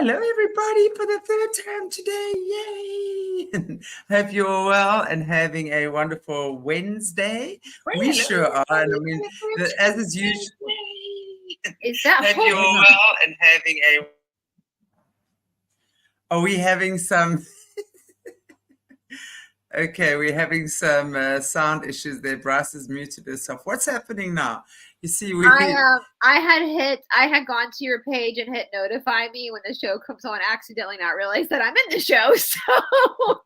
Hello, everybody, for the third time today. Yay! Hope you're well and having a wonderful Wednesday. We sure are. And I mean, as is usual, hope you're well and having a. Are we having some? Okay, we're having some sound issues there. Brice has muted herself. What's happening now? You see, I had gone to your page and hit notify me when the show comes on, accidentally not realize that I'm in the show. So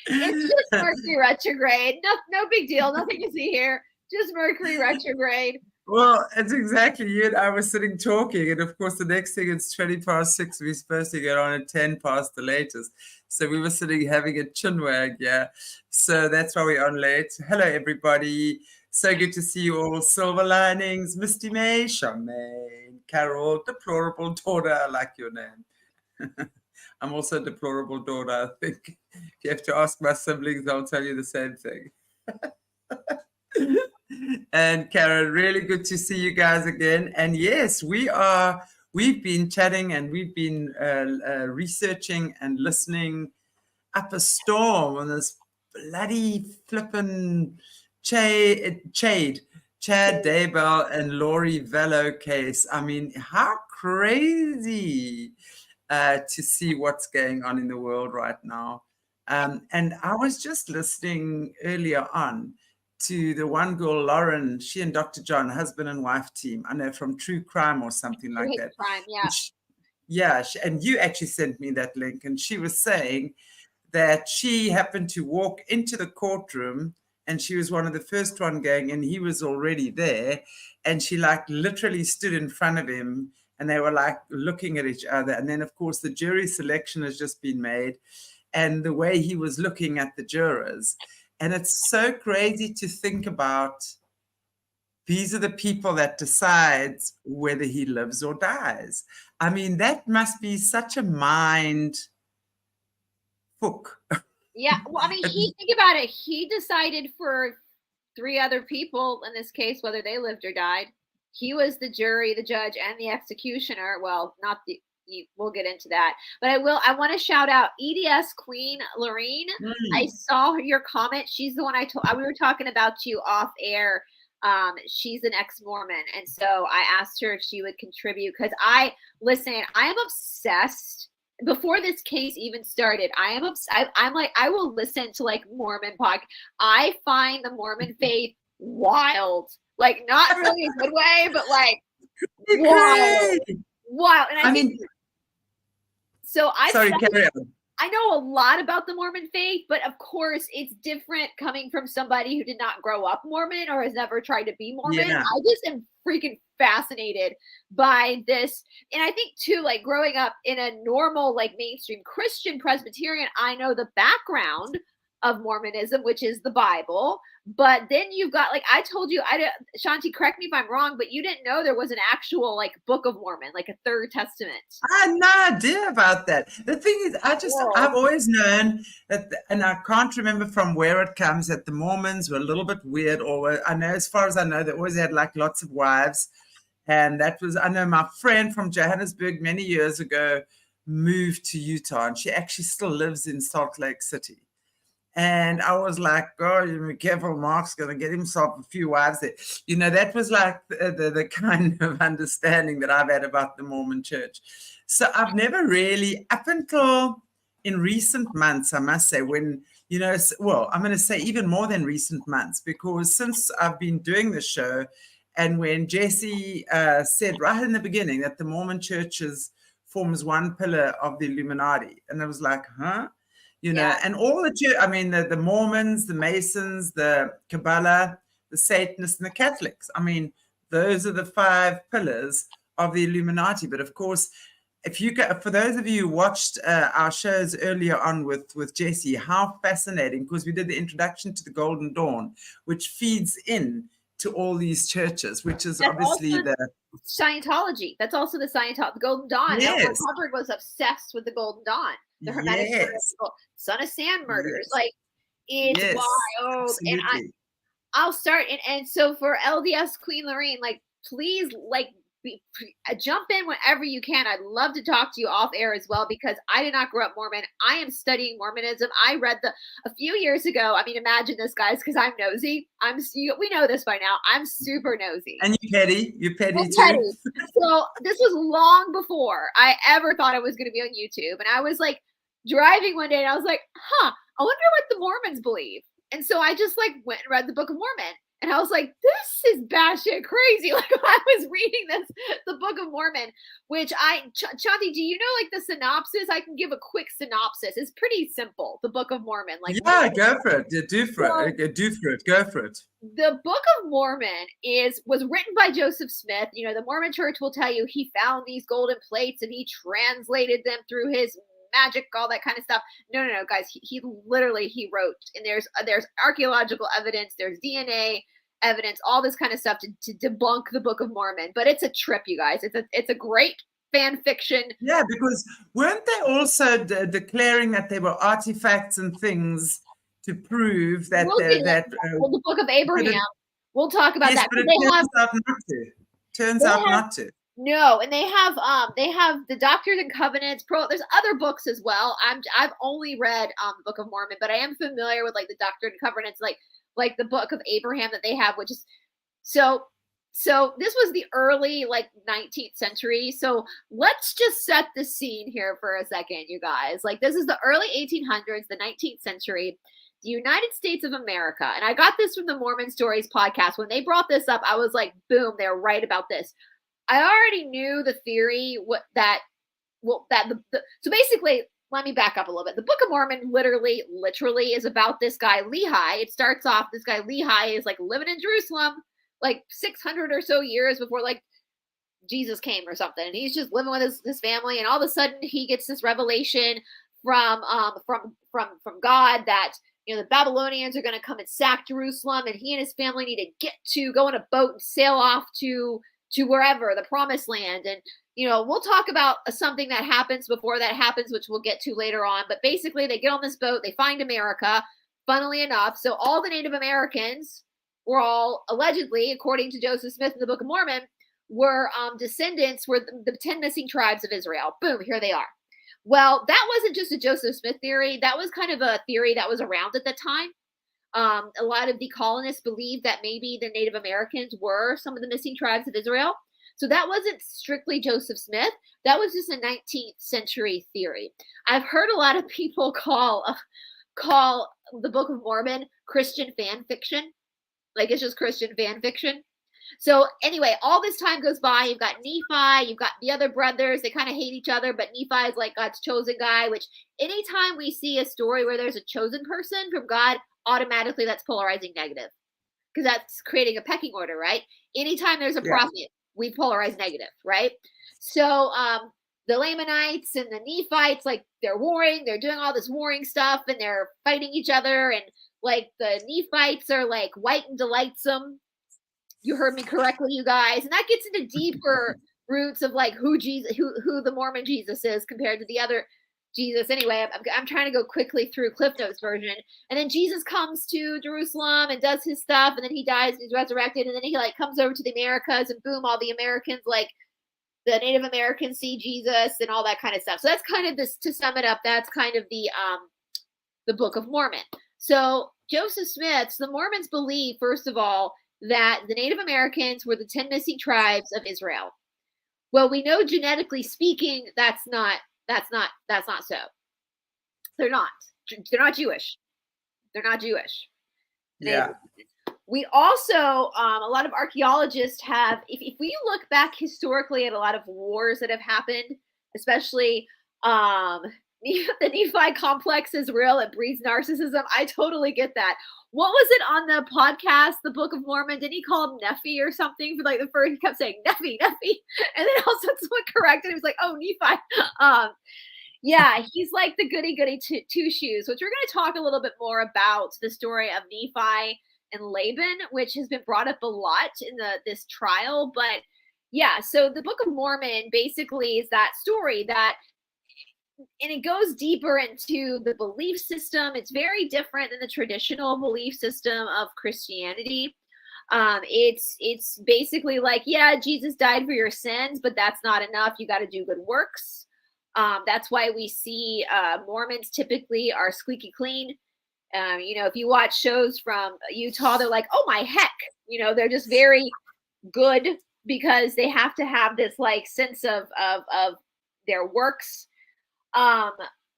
it's just Mercury retrograde. No big deal. Nothing to see here. Just Mercury retrograde. Well, it's exactly you and I were sitting talking, and of course the next thing it's 6:20. We're supposed to get on at 10 past the latest. So we were sitting having a chinwag, yeah. So that's why we're on late. Hello, everybody. So good to see you all. Silver Linings, Misty May, Charmaine, Carol, Deplorable Daughter. I like your name. I'm also a deplorable daughter, I think. If you have to ask my siblings, they'll tell you the same thing. And Karen, really good to see you guys again. And yes, we've been chatting and we've been researching and listening up a storm on this bloody flippin' Chad Daybell and Lori Vallow case. I mean, how crazy to see what's going on in the world right now. And I was just listening earlier on to the one girl, Lauren, she and Dr. John, husband and wife team, I know from True Crime or something like that. Crime, yeah. And you actually sent me that link, and she was saying that she happened to walk into the courtroom and she was one of the first one going, and he was already there. And she like literally stood in front of him and they were like looking at each other. And then, of course, the jury selection has just been made and the way he was looking at the jurors. And it's so crazy to think about. These are the people that decide whether he lives or dies. I mean, that must be such a mind fuck. Yeah, well, I mean, think about it. He decided for 3 other people in this case whether they lived or died. He was the jury, the judge, and the executioner. Well, not the. We'll get into that, but I want to shout out EDS Queen Lorene. I saw your comment. She's the one we were talking about you off air. She's an ex-Mormon, and so I asked her if she would contribute because I am obsessed. Before this case even started, I'm like, I will listen to like Mormon podcast. I find the Mormon faith wild, like not really a good way, but like wild. And I mean, so carry on. I know a lot about the Mormon faith, but of course it's different coming from somebody who did not grow up Mormon or has never tried to be Mormon. Yeah. I just am freaking fascinated by this. And I think too, like growing up in a normal, like mainstream Christian Presbyterian, I know the background of Mormonism, which is the Bible. But then you've got, like I told you, Shanti, correct me if I'm wrong, but you didn't know there was an actual like Book of Mormon, like a third testament. I had no idea about that. The thing is, I've always known that, and I can't remember from where it comes, that the Mormons were a little bit weird, or I know, as far as I know, they always had like lots of wives. And that was, I know my friend from Johannesburg many years ago moved to Utah, and she actually still lives in Salt Lake City. And I was like, God, you be careful, Mark's going to get himself a few wives there. You know, that was like the kind of understanding that I've had about the Mormon church. So I've never really, up until in recent months, I must say, when, you know, well, I'm going to say even more than recent months, because since I've been doing the show, and when Jesse said right in the beginning that the Mormon church forms one pillar of the Illuminati, and I was like, huh? You know, and all the Mormons, the Masons, the Kabbalah, the Satanists, and the Catholics. I mean, those are the 5 pillars of the Illuminati. But of course, for those of you who watched our shows earlier on with Jesse, how fascinating, because we did the introduction to the Golden Dawn, which feeds in to all these churches, which is obviously the Scientology. That's also the Scientology, the Golden Dawn. Yes. Hubbard was obsessed with the Golden Dawn. The Hermetic Son of Sam murders. Like, it's wild. Absolutely. And I'll start. And so for LDS Queen Lorraine, like, please, like, jump in whenever you can. I'd love to talk to you off air as well, because I did not grow up Mormon. I am studying Mormonism. I read a few years ago. I mean, imagine this, guys, because I'm nosy. We know this by now. I'm super nosy. And you're petty too. Petty. So this was long before I ever thought I was going to be on YouTube. And I was like driving one day and I was like, I wonder what the Mormons believe. And so I just like went and read the Book of Mormon. And I was like, this is batshit crazy. Like I was reading the Book of Mormon, which Chanti, do you know like the synopsis? I can give a quick synopsis. It's pretty simple. The Book of Mormon. Like, yeah, go for it. Do for it. Go for it. The Book of Mormon was written by Joseph Smith. You know, the Mormon Church will tell you he found these golden plates and he translated them through his magic, all that kind of stuff. No, guys. He literally wrote, and there's archaeological evidence, there's DNA evidence, all this kind of stuff to debunk the Book of Mormon. But it's a trip, you guys. It's a great fan fiction. Yeah, because weren't they also declaring that there were artifacts and things to prove that the Book of Abraham? We'll talk about that. But it turns out not to. No, and they have the Doctrines and Covenants. There's other books as well. I've only read the Book of Mormon, but I am familiar with like the Doctrines and Covenants, like the Book of Abraham that they have, which is so this was the early like 19th century. So let's just set the scene here for a second, you guys. Like this is the early 1800s, the 19th century, the United States of America. And I got this from the Mormon Stories podcast. When they brought this up, I was like, boom, they're right about this. I already knew the theory so basically, let me back up a little bit. The Book of Mormon literally is about this guy, Lehi. It starts off, this guy, Lehi, is like living in Jerusalem, like 600 or so years before like Jesus came or something. And he's just living with his family. And all of a sudden he gets this revelation from God that, you know, the Babylonians are going to come and sack Jerusalem. And he and his family need to go on a boat and sail off to wherever, the promised land. And, you know, we'll talk about something that happens before that happens, which we'll get to later on. But basically they get on this boat, they find America, funnily enough. So all the Native Americans were all allegedly, according to Joseph Smith in the Book of Mormon, were descendants, were the 10 missing tribes of Israel. Boom, here they are. Well, that wasn't just a Joseph Smith theory. That was kind of a theory that was around at the time. A lot of the colonists believed that maybe the Native Americans were some of the missing tribes of Israel. So that wasn't strictly Joseph Smith. That was just a 19th century theory. I've heard a lot of people call the Book of Mormon Christian fan fiction. Like it's just Christian fan fiction. So anyway, all this time goes by. You've got Nephi, you've got the other brothers. They kind of hate each other, but Nephi is like God's chosen guy, which anytime we see a story where there's a chosen person from God, automatically that's polarizing negative, because that's creating a pecking order, right? Anytime there's a prophet, we polarize negative, right? So the Lamanites and the Nephites, like they're warring, they're doing all this warring stuff, and they're fighting each other, and like the Nephites are like white and delightsome. You heard me correctly, you guys. And that gets into deeper roots of like who the Mormon Jesus is compared to the other Jesus. Anyway, I'm trying to go quickly through Cliff Notes version. And then Jesus comes to Jerusalem and does his stuff, and then he dies and he's resurrected, and then he like comes over to the Americas, and boom, all the Americans, like the Native Americans, see Jesus and all that kind of stuff. So that's kind of this, to sum it up, that's kind of the Book of Mormon. So Joseph Smith, the Mormons believe, first of all, that the Native Americans were the 10 missing tribes of Israel. Well, we know genetically speaking, that's not so. They're not Jewish. They're not Jewish. Yeah. We also, a lot of archaeologists have, if we look back historically at a lot of wars that have happened, especially the Nephi complex is real. It breeds narcissism. I totally get that. What was it on the podcast, the Book of Mormon? Didn't he call him Nephi or something for like the first? He kept saying Nephi. And then also someone corrected him. He was like, oh, Nephi. Yeah, he's like the goody two shoes, which we're going to talk a little bit more about the story of Nephi and Laban, which has been brought up a lot in this trial. But yeah, so the Book of Mormon basically is that story and it goes deeper into the belief system. It's very different than the traditional belief system of Christianity. It's basically like, yeah, Jesus died for your sins, but that's not enough. You got to do good works. That's why we see Mormons typically are squeaky clean. If you watch shows from Utah, they're like, oh my heck, they're just very good because they have to have this like sense of their works.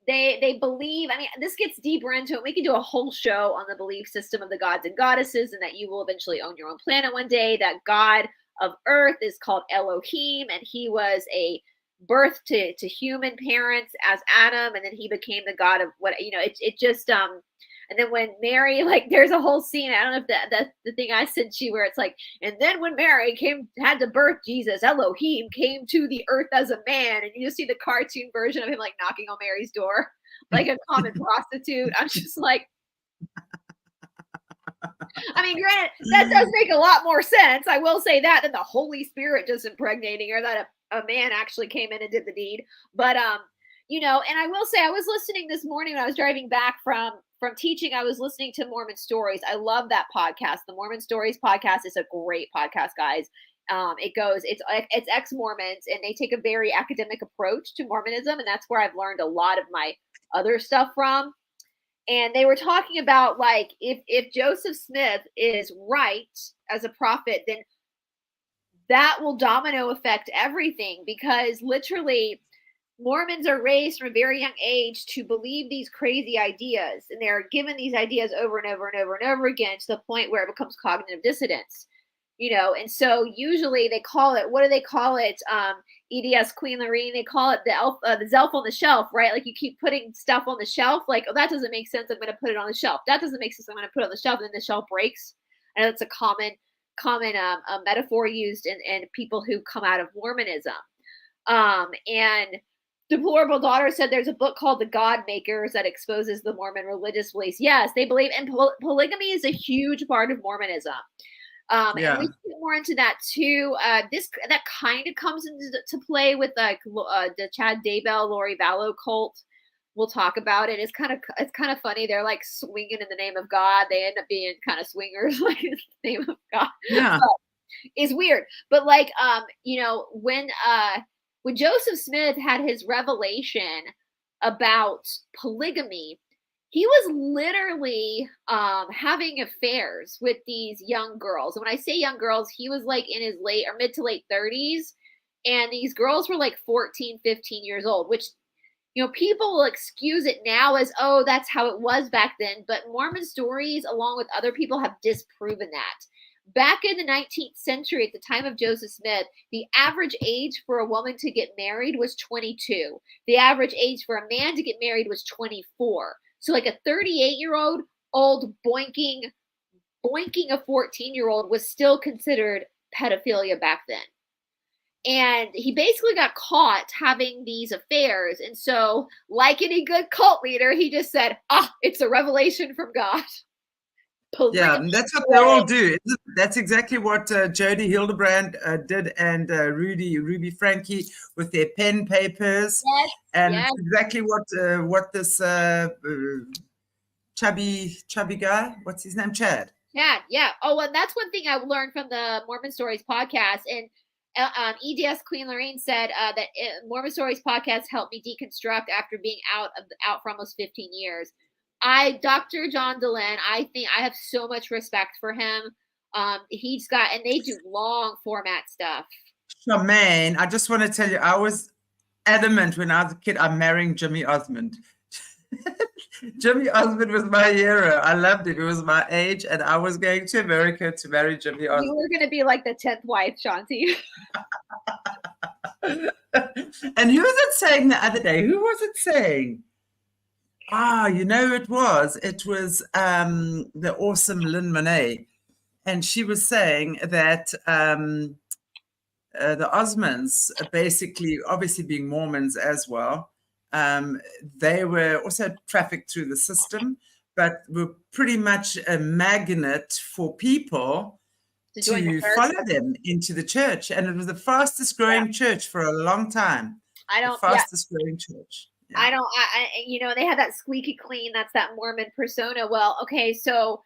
They believe, this gets deeper into it. We can do a whole show on the belief system of the gods and goddesses, and that you will eventually own your own planet one day. That God of Earth is called Elohim, and he was a birth to human parents as Adam, and then he became the god of what, it just and then when Mary, like, there's a whole scene, I don't know if that's the thing I sent you, where it's like, and then when Mary had to birth Jesus, Elohim came to the earth as a man, and you just see the cartoon version of him like knocking on Mary's door like a common prostitute. I'm just like, granted, that does make a lot more sense, I will say that, than the Holy Spirit just impregnating her, that a man actually came in and did the deed. But and I will say, I was listening this morning when I was driving back from teaching. I was listening to Mormon Stories. I love that podcast. The Mormon Stories podcast is a great podcast, guys. It's ex-Mormons, and they take a very academic approach to Mormonism, and that's where I've learned a lot of my other stuff from. And they were talking about, like, if Joseph Smith is right as a prophet, then that will domino affect everything, because literally Mormons are raised from a very young age to believe these crazy ideas, and they're given these ideas over and over and over and over again, to the point where it becomes cognitive dissonance, and so usually they call it, what do they call it? EDS Queen Lorene, they call it the Zelf on the shelf, right? Like, you keep putting stuff on the shelf, like, oh, that doesn't make sense, I'm going to put it on the shelf. That doesn't make sense, I'm going to put it on the shelf, and then the shelf breaks. I know that's a common metaphor used in people who come out of Mormonism. And Deplorable Daughter said there's a book called The God Makers that exposes the Mormon religious beliefs. Yes, they believe, and polygamy is a huge part of Mormonism. And we get more into that too. That kind of comes into play with like the Chad Daybell, Lori Vallow cult. We'll talk about it. It's kind of funny. They're like swinging in the name of God. They end up being kind of swingers, like, in the name of God. Yeah, it's weird. But like, when Joseph Smith had his revelation about polygamy, he was literally having affairs with these young girls. And when I say young girls, he was like in his late or mid to late 30s. And these girls were like 14, 15 years old, which, people will excuse it now as, oh, that's how it was back then. But Mormon Stories, along with other people, have disproven that. Back in the 19th century, at the time of Joseph Smith, the average age for a woman to get married was 22. The average age for a man to get married was 24. So like a 38-year-old boinking a 14-year-old was still considered pedophilia back then. And he basically got caught having these affairs. And so, like any good cult leader, he just said, it's a revelation from God. Yeah, that's what they all do. That's exactly what Jody Hildebrand did, and Ruby Frankie with their pen papers. Yes, and yes. Exactly what this chubby guy, what's his name? Chad, yeah. Oh, and that's one thing I learned from the Mormon Stories podcast. And EDS Queen Lorraine said that Mormon Stories podcast helped me deconstruct after being out for almost 15 years. Dr. John Dehlin, I think I have so much respect for him. He's got, and they do long format stuff. Charmaine, I just want to tell you, I was adamant when I was a kid, I'm marrying Jimmy Osmond. Jimmy Osmond was my hero. I loved him. He was my age, and I was going to America to marry Jimmy Osmond. You were going to be like the 10th wife, Shanti. And who was it saying the other day? Who was it saying? It was the awesome Lynn Monet, and she was saying that the Osmonds, basically, obviously being Mormons as well, they were also trafficked through the system, but were pretty much a magnet for people to follow them into the church, and it was the fastest growing church for a long time. The fastest growing church. Yeah. They have that squeaky clean, that's that Mormon persona. Well, okay, so,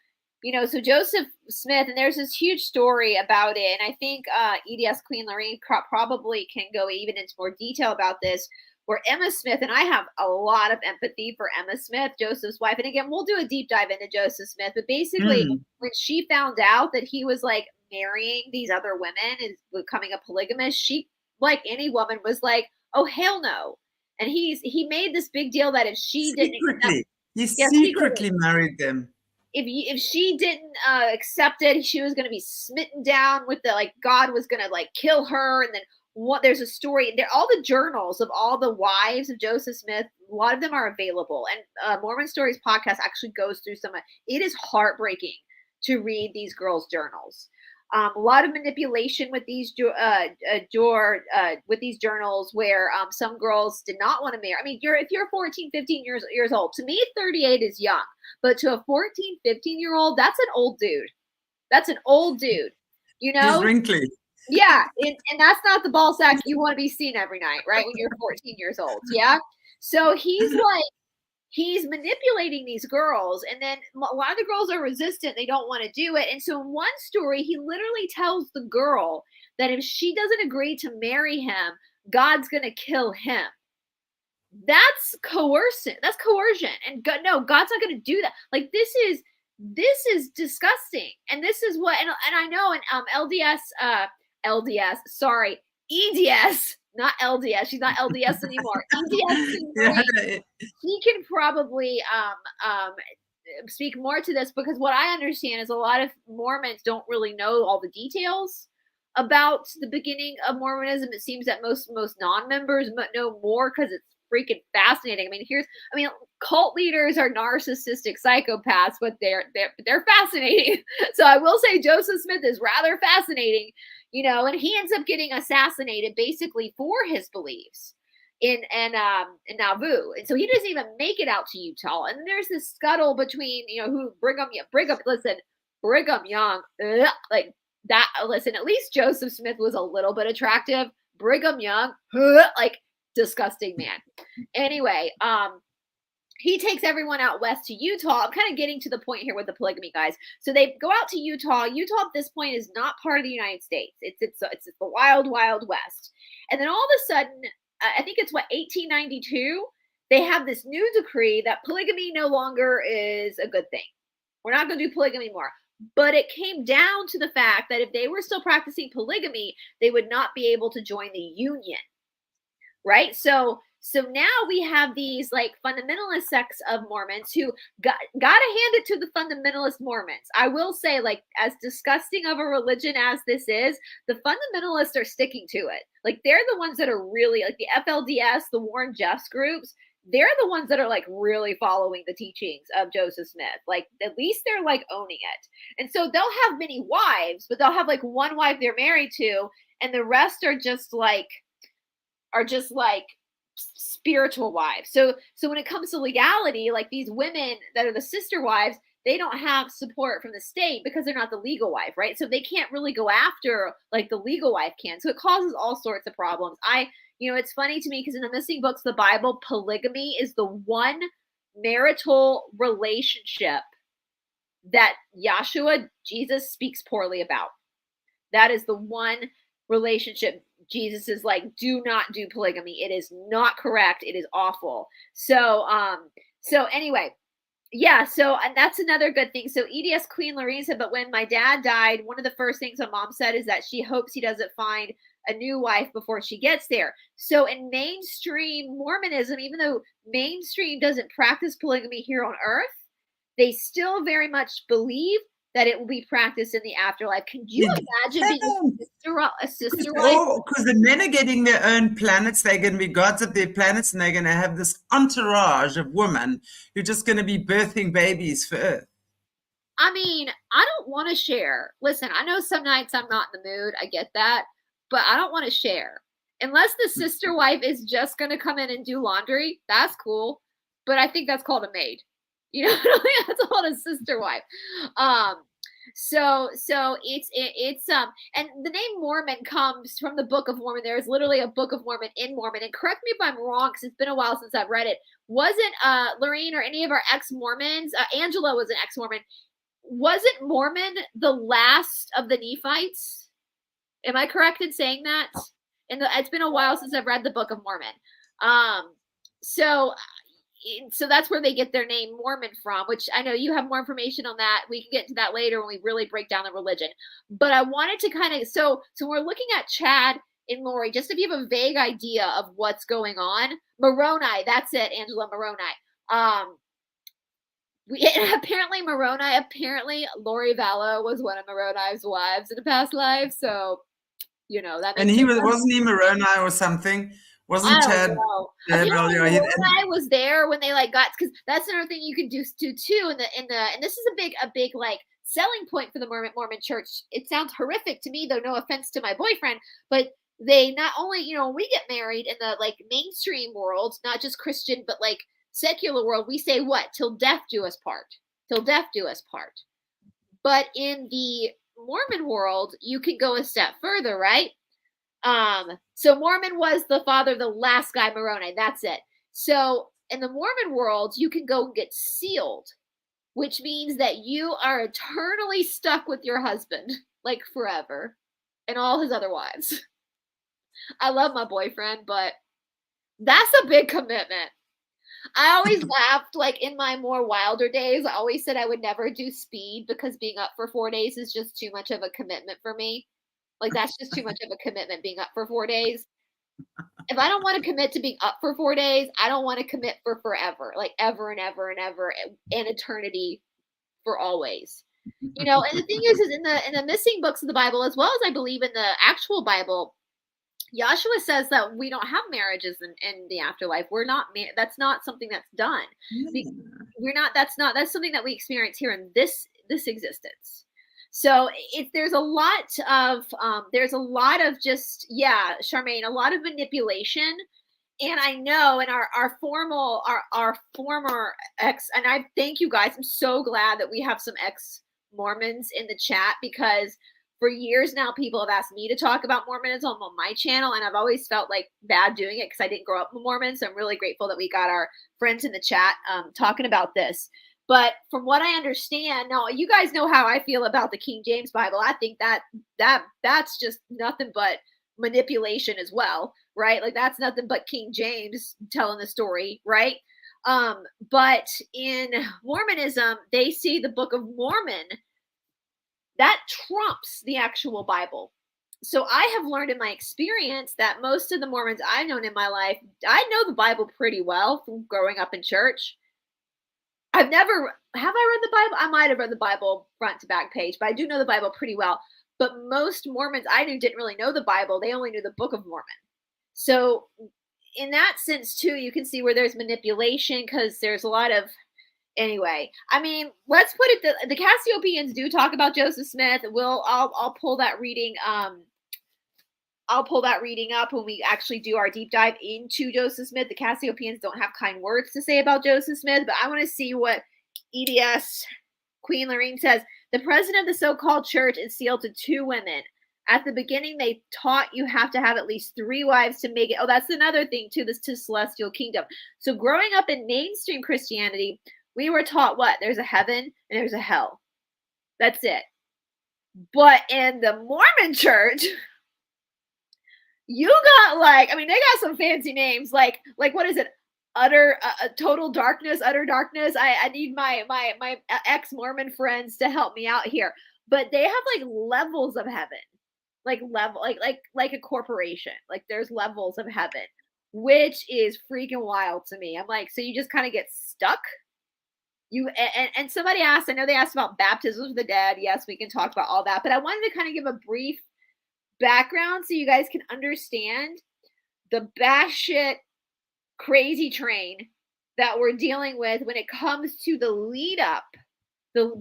So Joseph Smith, and there's this huge story about it, and I think EDS Queen Lorraine probably can go even into more detail about this, where Emma Smith, and I have a lot of empathy for Emma Smith, Joseph's wife, and again, we'll do a deep dive into Joseph Smith, but basically, when she found out that he was like marrying these other women and becoming a polygamist, she, like any woman, was like, oh, hell no. And he made this big deal that if she secretly married them. If she didn't accept it, she was going to be smitten down with God was going to like kill her. And then there's a story there, all the journals of all the wives of Joseph Smith, a lot of them are available. And Mormon Stories podcast actually goes through some. It is heartbreaking to read these girls' journals. A lot of manipulation with these with these journals, where some girls did not want to marry. I mean, if you're 14, 15 years old, to me 38 is young, but to a 14, 15-year-old, that's an old dude. That's an old dude. He's wrinkly. Yeah, and that's not the ball sack you want to be seen every night, right? When you're 14 years old, yeah. So he's manipulating these girls, and then a lot of the girls are resistant. They don't want to do it. And so in one story, he literally tells the girl that if she doesn't agree to marry him, God's going to kill him. That's coercion. That's coercion. And God's not going to do that. Like, this is disgusting. And this is what, and I know in EDS, not LDS. She's not LDS anymore. EDS. He can probably speak more to this, because what I understand is a lot of Mormons don't really know all the details about the beginning of Mormonism. It seems that most non-members know more because it's freaking fascinating. I mean, cult leaders are narcissistic psychopaths, but they're fascinating. So I will say Joseph Smith is rather fascinating. And he ends up getting assassinated basically for his beliefs in Nauvoo. And so he doesn't even make it out to Utah. And there's this scuttle between, Brigham Young, like that. Listen, at least Joseph Smith was a little bit attractive. Brigham Young, like disgusting man. Anyway, he takes everyone out west to Utah. I'm kind of getting to the point here with the polygamy, guys. So they go out to Utah. Utah at this point is not part of the United States. It's the wild, wild west. And then all of a sudden, I think it's 1892, they have this new decree that polygamy no longer is a good thing. We're not going to do polygamy anymore. But it came down to the fact that if they were still practicing polygamy, they would not be able to join the union. Right? So now we have these like fundamentalist sects of Mormons who gotta hand it to the fundamentalist Mormons. I will say, like, as disgusting of a religion as this is, the fundamentalists are sticking to it. Like, they're the ones that are really, like, the FLDS, the Warren Jeffs groups, they're the ones that are like really following the teachings of Joseph Smith. Like, at least they're like owning it. And so they'll have many wives, but they'll have like one wife they're married to, and the rest are just like spiritual wives. So when it comes to legality, like these women that are the sister wives, they don't have support from the state because they're not the legal wife, right? So they can't really go after like the legal wife can. So it causes all sorts of problems. It's funny to me because in the missing books of the Bible, polygamy is the one marital relationship that Yahshua, Jesus, speaks poorly about. That is the one relationship Jesus is like, do not do polygamy. It is not correct. It is awful. So anyway, yeah. So, and that's another good thing. So EDS Queen Lorraine said, but when my dad died, one of the first things my mom said is that she hopes he doesn't find a new wife before she gets there. So in mainstream Mormonism, even though mainstream doesn't practice polygamy here on earth, they still very much believe that it will be practiced in the afterlife. Can you imagine being a sister wife? Because the men are getting their own planets. They're going to be gods of their planets, and they're going to have this entourage of women who are just going to be birthing babies for Earth. I mean, I don't want to share. Listen, I know some nights I'm not in the mood. I get that. But I don't want to share. Unless the sister wife is just going to come in and do laundry, that's cool. But I think that's called a maid. I don't think that's called a sister wife. So it's and the name Mormon comes from the Book of Mormon. There is literally a Book of Mormon in Mormon. And correct me if I'm wrong, because it's been a while since I've read it. Wasn't Lorraine or any of our ex-Mormons, Angela was an ex-Mormon. wasn't Mormon the last of the Nephites? Am I correct in saying that? It's been a while since I've read the Book of Mormon. So that's where they get their name Mormon from, which I know you have more information on that. We can get to that later when we really break down the religion. But I wanted to kind of, so we're looking at Chad and Lori, just if you have a vague idea of what's going on. Moroni, that's it, Angela, Moroni. Apparently Lori Vallow was one of Moroni's wives in a past life. So, you know, that makes sense. Wasn't he Moroni or something? Wasn't Chad Daybell? Moroni was there when they like got, because that's another thing you can do too. And this is a big like selling point for the Mormon church. It sounds horrific to me, though. No offense to my boyfriend, but they not only, you know, when we get married in the like mainstream world, not just Christian, but like secular world, we say what? Till death do us part. Till death do us part. But in the Mormon world, you can go a step further, right? So Mormon was the father of the last guy, Moroni. That's it. So in the Mormon world, you can go and get sealed, which means that you are eternally stuck with your husband, like forever, and all his other wives. I love my boyfriend, but that's a big commitment. I always laughed, like in my more wilder days, I always said I would never do speed because being up for 4 days is just too much of a commitment for me. Like, that's just too much of a commitment, being up for 4 days. If I don't want to commit to being up for 4 days, I don't want to commit for forever, like ever and ever and ever, and eternity for always. You know, and the thing is in the missing books of the Bible, as well as I believe in the actual Bible, Yahshua says that we don't have marriages in the afterlife. We're not, that's not something that's done. That's something that we experience here in this existence. So there's a lot of just, Charmaine, a lot of manipulation. And I know in our former ex, and I thank you guys. I'm so glad that we have some ex-Mormons in the chat, because for years now, people have asked me to talk about Mormonism on my channel, and I've always felt like bad doing it because I didn't grow up a Mormon. So I'm really grateful that we got our friends in the chat talking about this. But from what I understand, now you guys know how I feel about the King James Bible. I think that's just nothing but manipulation as well, right? Like, that's nothing but King James telling the story, right? But in Mormonism, they see the Book of Mormon that trumps the actual Bible. So I have learned in my experience that most of the Mormons I've known in my life, I know the Bible pretty well from growing up in church. Have I read the Bible? I might have read the Bible front to back page, but I do know the Bible pretty well. But most Mormons I knew didn't really know the Bible. They only knew the Book of Mormon. So in that sense too, you can see where there's manipulation, because there's a lot of, anyway, I mean, let's put it, the Cassiopeians do talk about Joseph Smith. I'll pull that reading. I'll pull that reading up when we actually do our deep dive into Joseph Smith. The Cassiopeians don't have kind words to say about Joseph Smith, but I want to see what EDS Queen Lorraine says. The president of the so-called church is sealed to 2 women. At the beginning, they taught you have to have at least 3 wives to make it. Oh, that's another thing too, this to celestial kingdom. So growing up in mainstream Christianity, we were taught what? There's a heaven and there's a hell. That's it. But in the Mormon church, you got like, I mean, they got some fancy names, like what is it? Total darkness, utter darkness. I need my ex-Mormon friends to help me out here. But they have like levels of heaven, like a corporation. Like, there's levels of heaven, which is freaking wild to me. I'm like, so you just kind of get stuck. And somebody asked, I know they asked about baptisms of the dead. Yes, we can talk about all that, but I wanted to kind of give a brief background so you guys can understand the batshit crazy train that we're dealing with when it comes to the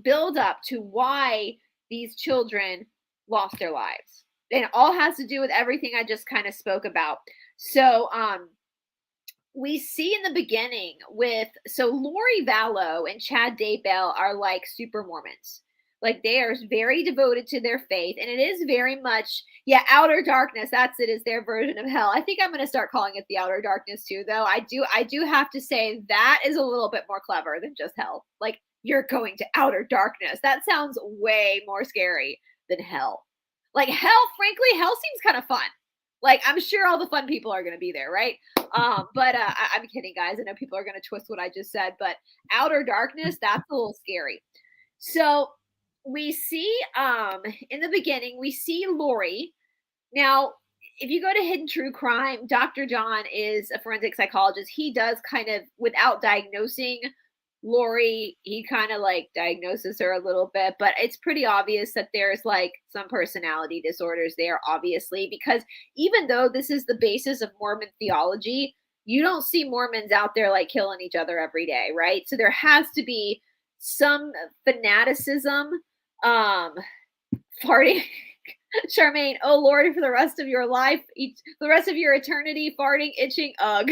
build up to why these children lost their lives. And it all has to do with everything I just kind of spoke about. So we see in the beginning so Lori Vallow and Chad Daybell are like super Mormons. Like, they are very devoted to their faith, and it is very much, outer darkness. That's it, is their version of hell. I think I'm going to start calling it the outer darkness too, though. I do have to say that is a little bit more clever than just hell. Like, you're going to outer darkness. That sounds way more scary than hell. Like hell, frankly, hell seems kind of fun. Like I'm sure all the fun people are going to be there, right? But I'm kidding, guys. I know people are going to twist what I just said, but outer darkness, that's a little scary. So we see in the beginning, we see Lori. Now, if you go to Hidden True Crime, Dr. John is a forensic psychologist. He does kind of, without diagnosing Lori, he kind of like diagnoses her a little bit, but it's pretty obvious that there's like some personality disorders there, obviously, because even though this is the basis of Mormon theology, you don't see Mormons out there like killing each other every day, right? So there has to be some fanaticism, farting. Charmaine, oh Lord, for the rest of your life, the rest of your eternity, farting, itching, ugh.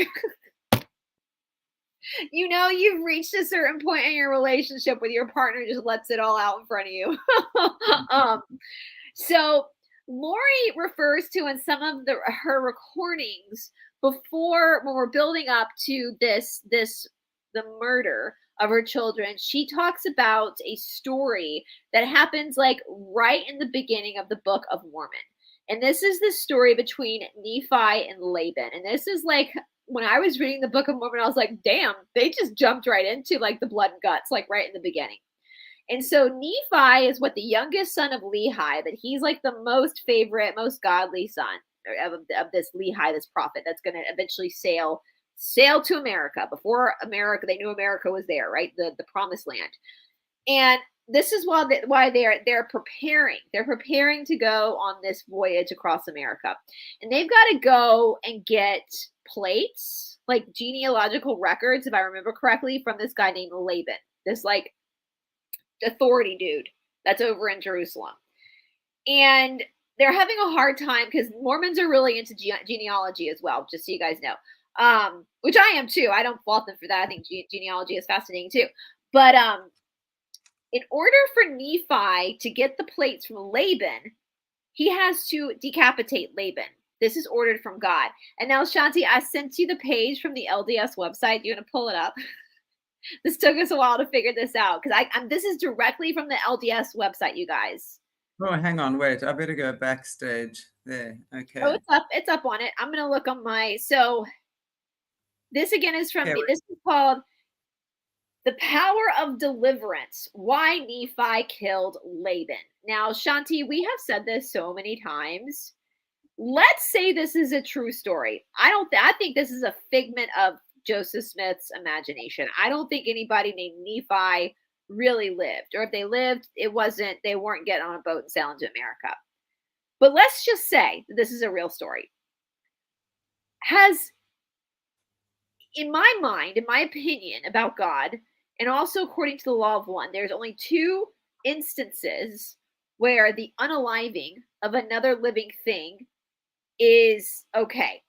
You know you've reached a certain point in your relationship with your partner, just lets it all out in front of you. So Lori refers to in some of her recordings before, when we're building up to the murder of her children, she talks about a story that happens like right in the beginning of the Book of Mormon. And this is the story between Nephi and Laban. And this is like, when I was reading the Book of Mormon, I was like, damn, they just jumped right into like the blood and guts, like right in the beginning. And so Nephi is what the youngest son of Lehi, but he's like the most favorite, most godly son of this Lehi, this prophet that's going to eventually sail to America. Before America, they knew America was there, right? The promised land. And this is why they're preparing. They're preparing to go on this voyage across America. And they've got to go and get plates, like genealogical records, if I remember correctly, from this guy named Laban, this like authority dude that's over in Jerusalem. And they're having a hard time because Mormons are really into genealogy as well, just so you guys know. Which I am too. I don't fault them for that. I think genealogy is fascinating too. But in order for Nephi to get the plates from Laban, he has to decapitate Laban. This is ordered from God. And now, Shanti, I sent you the page from the LDS website. You're going to pull it up. This took us a while to figure this out because this is directly from the LDS website, you guys. Oh, hang on, wait. I better go backstage there. Okay. Oh, it's up. It's up on it. I'm going to look on so this again is from, this is called The Power of Deliverance, Why Nephi Killed Laban. Now, Shanti, we have said this so many times. Let's say this is a true story. I think this is a figment of Joseph Smith's imagination. I don't think anybody named Nephi really lived, or if they lived, they weren't getting on a boat and sailing to America. But let's just say that this is a real story. In my mind, in my opinion about God, and also according to the law of one, there's only two instances where the unaliving of another living thing is okay.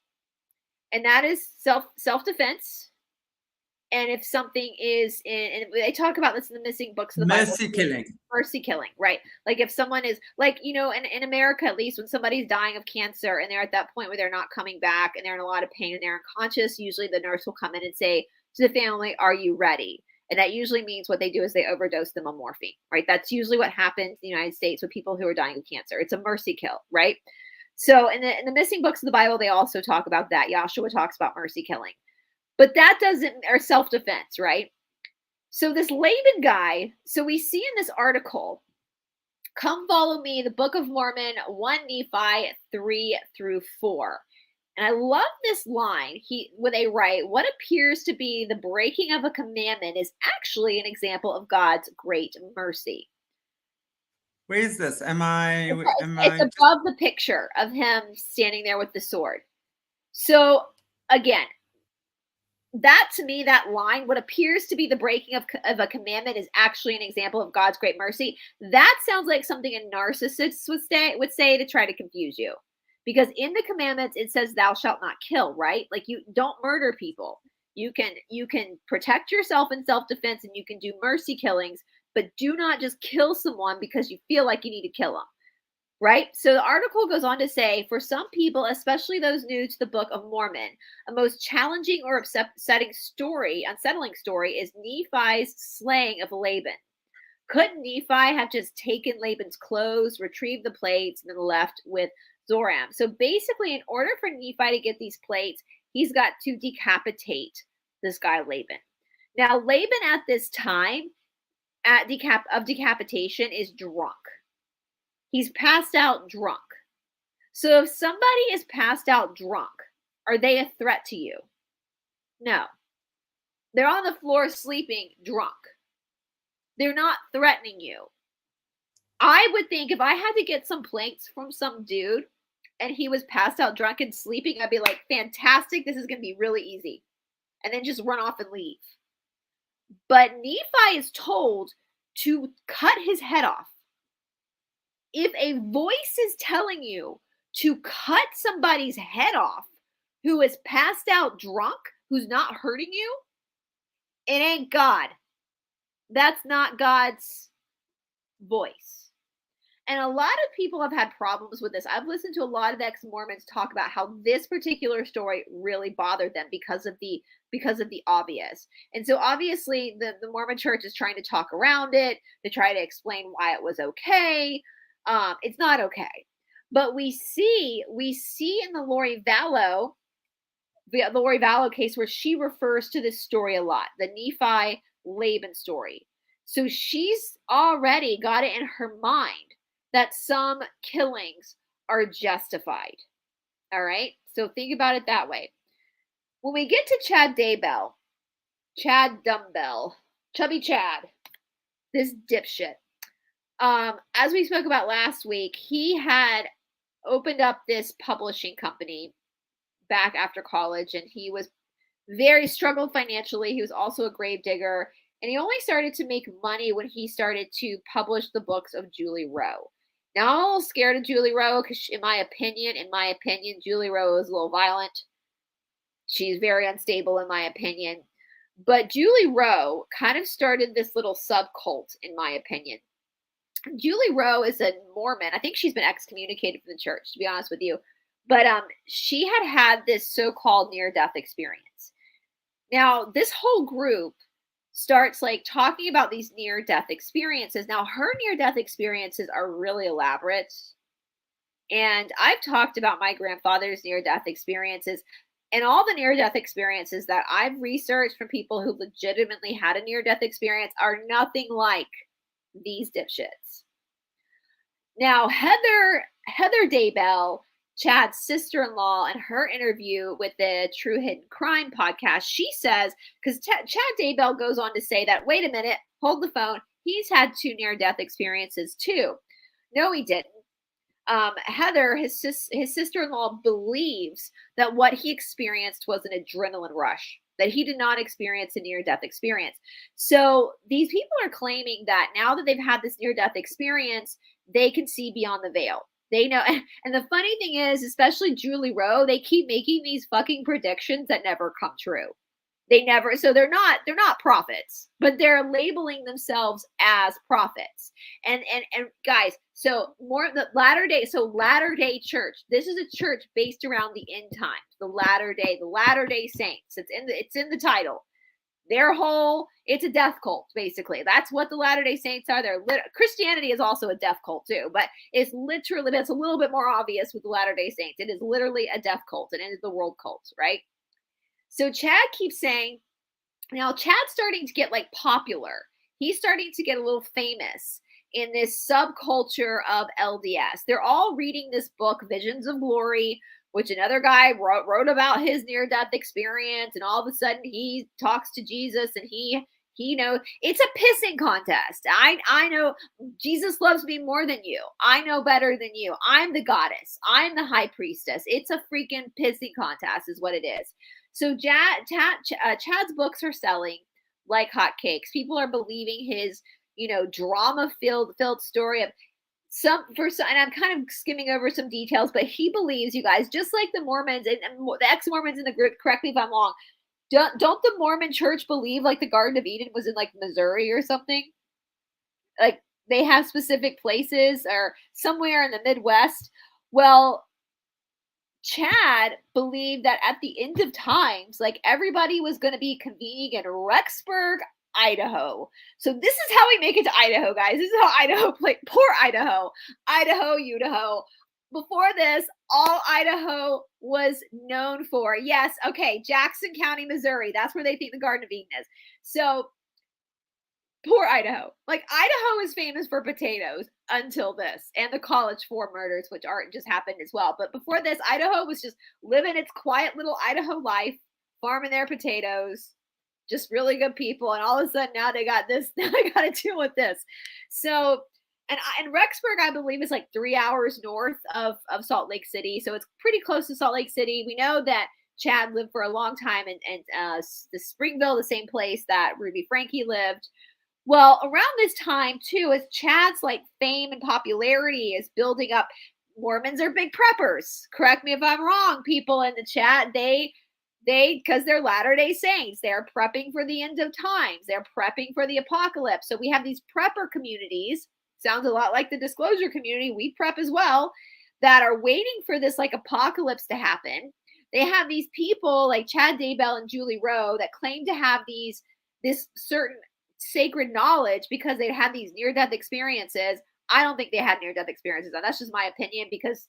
And that is self-defense. And if something is and they talk about this in the missing books of the Bible. Mercy killing, right? Like if someone is like, in America, at least when somebody's dying of cancer and they're at that point where they're not coming back and they're in a lot of pain and they're unconscious, usually the nurse will come in and say to the family, are you ready? And that usually means what they do is they overdose them on morphine, right? That's usually what happens in the United States with people who are dying of cancer. It's a mercy kill, right? So in the missing books of the Bible, they also talk about that. Joshua talks about mercy killing. But that or self-defense, right? So this Laban guy, so we see in this article, come follow me, the Book of Mormon, 1 Nephi 3-4. And I love this line when they write, what appears to be the breaking of a commandment is actually an example of God's great mercy. Where is this? It's above the picture of him standing there with the sword. So again, that to me, that line, what appears to be the breaking of a commandment is actually an example of God's great mercy. That sounds like something a narcissist would say to try to confuse you. Because in the commandments, it says thou shalt not kill, right? Like you don't murder people. You can protect yourself in self-defense and you can do mercy killings, but do not just kill someone because you feel like you need to kill them, right? So the article goes on to say, for some people, especially those new to the Book of Mormon, a most challenging or unsettling story is Nephi's slaying of Laban. Couldn't Nephi have just taken Laban's clothes, retrieved the plates, and then left with Zoram? So basically, in order for Nephi to get these plates, he's got to decapitate this guy Laban. Now, Laban at this time of decapitation is drunk. He's passed out drunk. So if somebody is passed out drunk, are they a threat to you? No. They're on the floor sleeping drunk. They're not threatening you. I would think if I had to get some plates from some dude and he was passed out drunk and sleeping, I'd be like, fantastic, this is going to be really easy. And then just run off and leave. But Nephi is told to cut his head off. If a voice is telling you to cut somebody's head off who is passed out drunk, who's not hurting you, it ain't God. That's not God's voice. And a lot of people have had problems with this. I've listened to a lot of ex-Mormons talk about how this particular story really bothered them because of the obvious. And so obviously the Mormon church is trying to talk around it to try to explain why it was okay. It's not okay. But we see in the Lori Vallow case where she refers to this story a lot, the Nephi Laban story. So she's already got it in her mind that some killings are justified. All right. So think about it that way. When we get to Chad Daybell, Chubby Chad, this dipshit, as we spoke about last week, he had opened up this publishing company back after college, and he was struggled financially. He was also a grave digger, and he only started to make money when he started to publish the books of Julie Rowe. Now, I'm a little scared of Julie Rowe because, in my opinion, Julie Rowe is a little violent. She's very unstable, in my opinion. But Julie Rowe kind of started this little subcult, in my opinion. Julie Rowe is a Mormon. I think she's been excommunicated from the church, to be honest with you. But she had this so-called near-death experience. Now, this whole group starts like talking about these near-death experiences. Now, her near-death experiences are really elaborate. And I've talked about my grandfather's near-death experiences. And all the near-death experiences that I've researched from people who legitimately had a near-death experience are nothing like these dipshits. Now, Heather Daybell, Chad's sister-in-law, in her interview with the True Hidden Crime podcast, she says, because Chad Daybell goes on to say that, wait a minute, hold the phone, he's had 2 near-death experiences too. No, he didn't. Heather, his sister-in-law, believes that what he experienced was an adrenaline rush, that he did not experience a near-death experience. So these people are claiming that now that they've had this near-death experience, they can see beyond the veil. They know. And the funny thing is, especially Julie Rowe, they keep making these fucking predictions that never come true. So they're not prophets, but they're labeling themselves as prophets. And guys, so more the Latter Day Church. This is a church based around the end times, the Latter Day Saints. It's in the title. It's a death cult, basically. That's what the Latter Day Saints are. Christianity is also a death cult too, but it's a little bit more obvious with the Latter Day Saints. It is literally a death cult, and it is the world cult, right? So Chad keeps saying, now Chad's starting to get like popular. He's starting to get a little famous in this subculture of LDS. They're all reading this book, Visions of Glory, which another guy wrote about his near-death experience, and all of a sudden he talks to Jesus, and he knows it's a pissing contest. I know Jesus loves me more than you. I know better than you. I'm the goddess. I'm the high priestess. It's a freaking pissing contest is what it is. So Chad's books are selling like hotcakes. People are believing his, drama-filled story of and I'm kind of skimming over some details, but he believes, you guys, just like the Mormons and the ex-Mormons in the group, correct me if I'm wrong, don't the Mormon church believe like the Garden of Eden was in like Missouri or something? Like they have specific places or somewhere in the Midwest. Well, Chad believed that at the end of times, like everybody was going to be convening in Rexburg, Idaho. So this is how we make it to Idaho, guys. This is how Idaho played. Poor Idaho, Idaho. Before this, all Idaho was known for. Yes, okay, Jackson County, Missouri. That's where they think the Garden of Eden is. So poor Idaho. Like Idaho is famous for potatoes until this and the College 4 murders, which aren't just happened as well. But before this, Idaho was just living its quiet little Idaho life, farming their potatoes, just really good people. And all of a sudden now they got this, now they got to deal with this. So, and Rexburg, I believe, is like 3 hours north of Salt Lake City. So it's pretty close to Salt Lake City. We know that Chad lived for a long time in the Springville, the same place that Ruby Frankie lived. Well, around this time, too, as Chad's like fame and popularity is building up, Mormons are big preppers. Correct me if I'm wrong, people in the chat. They, because they're Latter-day Saints, they're prepping for the end of times. They're prepping for the apocalypse. So we have these prepper communities. Sounds a lot like the disclosure community. We prep as well, that are waiting for this like apocalypse to happen. They have these people like Chad Daybell and Julie Rowe that claim to have this certain sacred knowledge because they had these near-death experiences. I don't think they had near-death experiences, and that's just my opinion, because